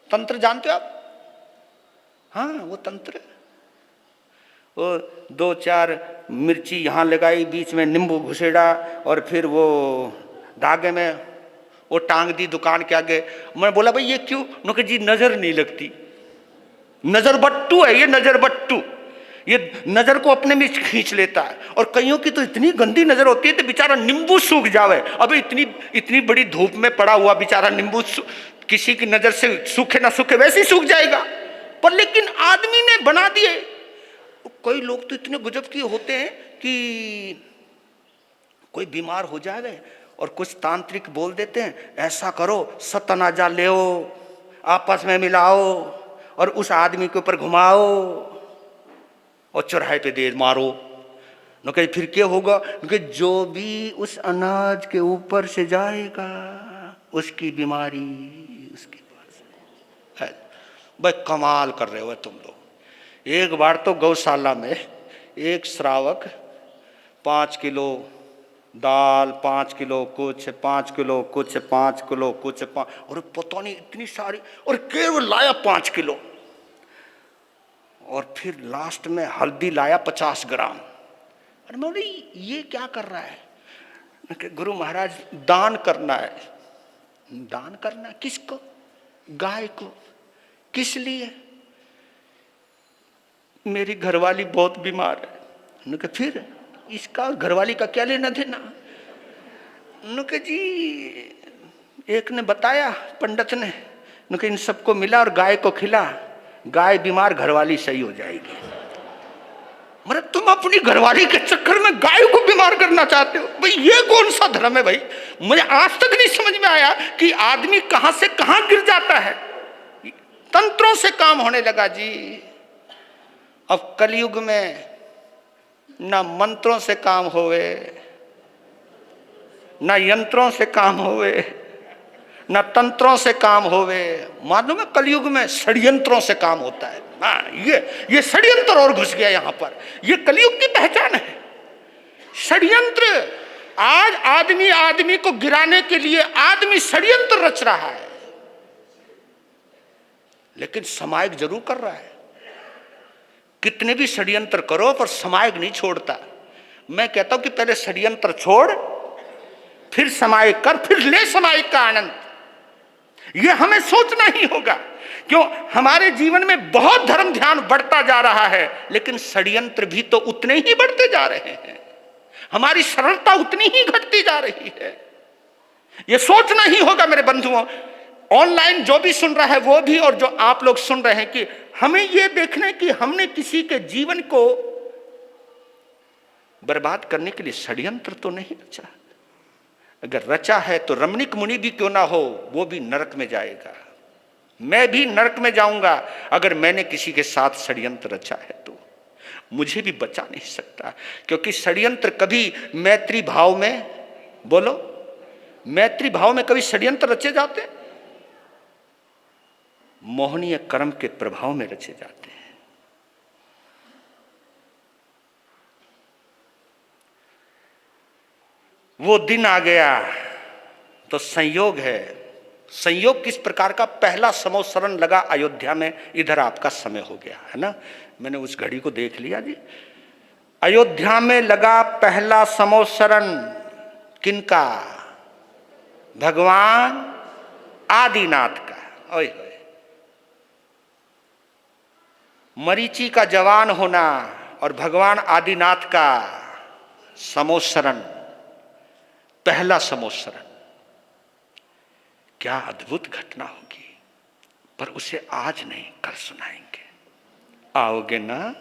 A: तंत्र जानते हो आप? हाँ, वो तंत्र, वो 2-4 मिर्ची यहाँ लगाई, बीच में नींबू घुसेड़ा और फिर वो धागे में वो टांग दी दुकान के आगे। मैं बोला भाई ये क्यों? उन्होंने जी नजर नहीं लगती। नजर बट्टू है ये, नजर बट्टू, ये नजर को अपने में खींच लेता है। और कईयों की तो इतनी गंदी नजर होती है तो बेचारा नींबू सूख जावे। अबे इतनी बड़ी धूप में पड़ा हुआ बेचारा नींबू किसी की नजर से सूखे ना सूखे वैसे ही सूख जाएगा। पर लेकिन आदमी ने बना दिए। कई लोग तो इतने गजब के होते हैं कि कोई बीमार हो जाए और कुछ तांत्रिक बोल देते हैं, ऐसा करो, सतनाजा ले आपस में मिलाओ और उस आदमी के ऊपर घुमाओ और चौराहे पे दे मारो। न कहे फिर क्या होगा? क्योंकि जो भी उस अनाज के ऊपर से जाएगा उसकी बीमारी उसके पास है। भाई कमाल कर रहे हो तुम लोग। एक बार तो गौशाला में एक श्रावक 5 किलो दाल, 5 किलो कुछ, 5 किलो कुछ, 5 किलो कुछ, और पता नहीं इतनी सारी, और केवल लाया 5 किलो। और फिर लास्ट में हल्दी लाया 50 ग्राम। अरे मैं बोली ये क्या कर रहा है? गुरु महाराज दान करना है। दान करना किसको? गाय को। किस लिए? मेरी घरवाली बहुत बीमार है। उन्होंने कहा फिर इसका घरवाली का क्या लेना देना? उन्होंने कहा जी एक ने बताया, पंडित ने, उन्होंने कहा इन सबको मिला और गाय को खिला, गाय बीमार घरवाली सही हो जाएगी। मतलब तुम अपनी घरवाली के चक्कर में गाय को बीमार करना चाहते हो? भाई ये कौन सा धर्म है भाई? मुझे आज तक नहीं समझ में आया कि आदमी कहां से कहां गिर जाता है। तंत्रों से काम होने लगा जी। अब कलयुग में ना मंत्रों से काम होवे, ना यंत्रों से काम होवे, ना तंत्रों से काम होवे। मालूम है कलयुग में षड्यंत्रों से काम होता है। हाँ, ये षड्यंत्र और घुस गया यहाँ पर। ये कलयुग की पहचान है।
B: षड्यंत्र, आज आदमी आदमी को गिराने के लिए आदमी षड्यंत्र रच रहा है, लेकिन समायक जरूर कर रहा है। कितने भी षड्यंत्र करो पर समायक नहीं छोड़ता। मैं कहता हूं कि पहले षड्यंत्र छोड़, फिर समायक कर, फिर ले समायक का आनंद। यह हमें सोचना ही होगा। क्यों? हमारे जीवन में बहुत धर्म ध्यान बढ़ता जा रहा है, लेकिन षड्यंत्र भी तो उतने ही बढ़ते जा रहे हैं, हमारी सरलता उतनी ही घटती जा रही है। यह सोचना ही होगा मेरे बंधुओं, ऑनलाइन जो भी सुन रहा है वो भी, और जो आप लोग सुन रहे हैं, कि हमें यह देखना है कि हमने किसी के जीवन को बर्बाद करने के लिए षड्यंत्र तो नहीं रचा। अगर रचा है तो रमणीक मुनि भी क्यों ना हो, वो भी नरक में जाएगा, मैं भी नरक में जाऊंगा। अगर मैंने किसी के साथ षड्यंत्र रचा है तो मुझे भी बचा नहीं सकता, क्योंकि षड्यंत्र कभी मैत्री भाव में, बोलो, मैत्री भाव में कभी षड्यंत्र रचे जाते, मोहनीय कर्म के प्रभाव में रचे जाते हैं। वो दिन आ गया तो संयोग है। संयोग किस प्रकार का? पहला समोत्सरण लगा अयोध्या में, इधर आपका समय हो गया है ना। मैंने उस घड़ी को देख लिया जी। अयोध्या में लगा पहला समोत्सरण किनका? भगवान आदिनाथ का। ओए होए, मरीचि का जवान होना और भगवान आदिनाथ का समोत्सरण, पहला समोत्सरण, क्या अद्भुत घटना होगी। पर उसे आज नहीं, कल सुनाएंगे। आओगे ना?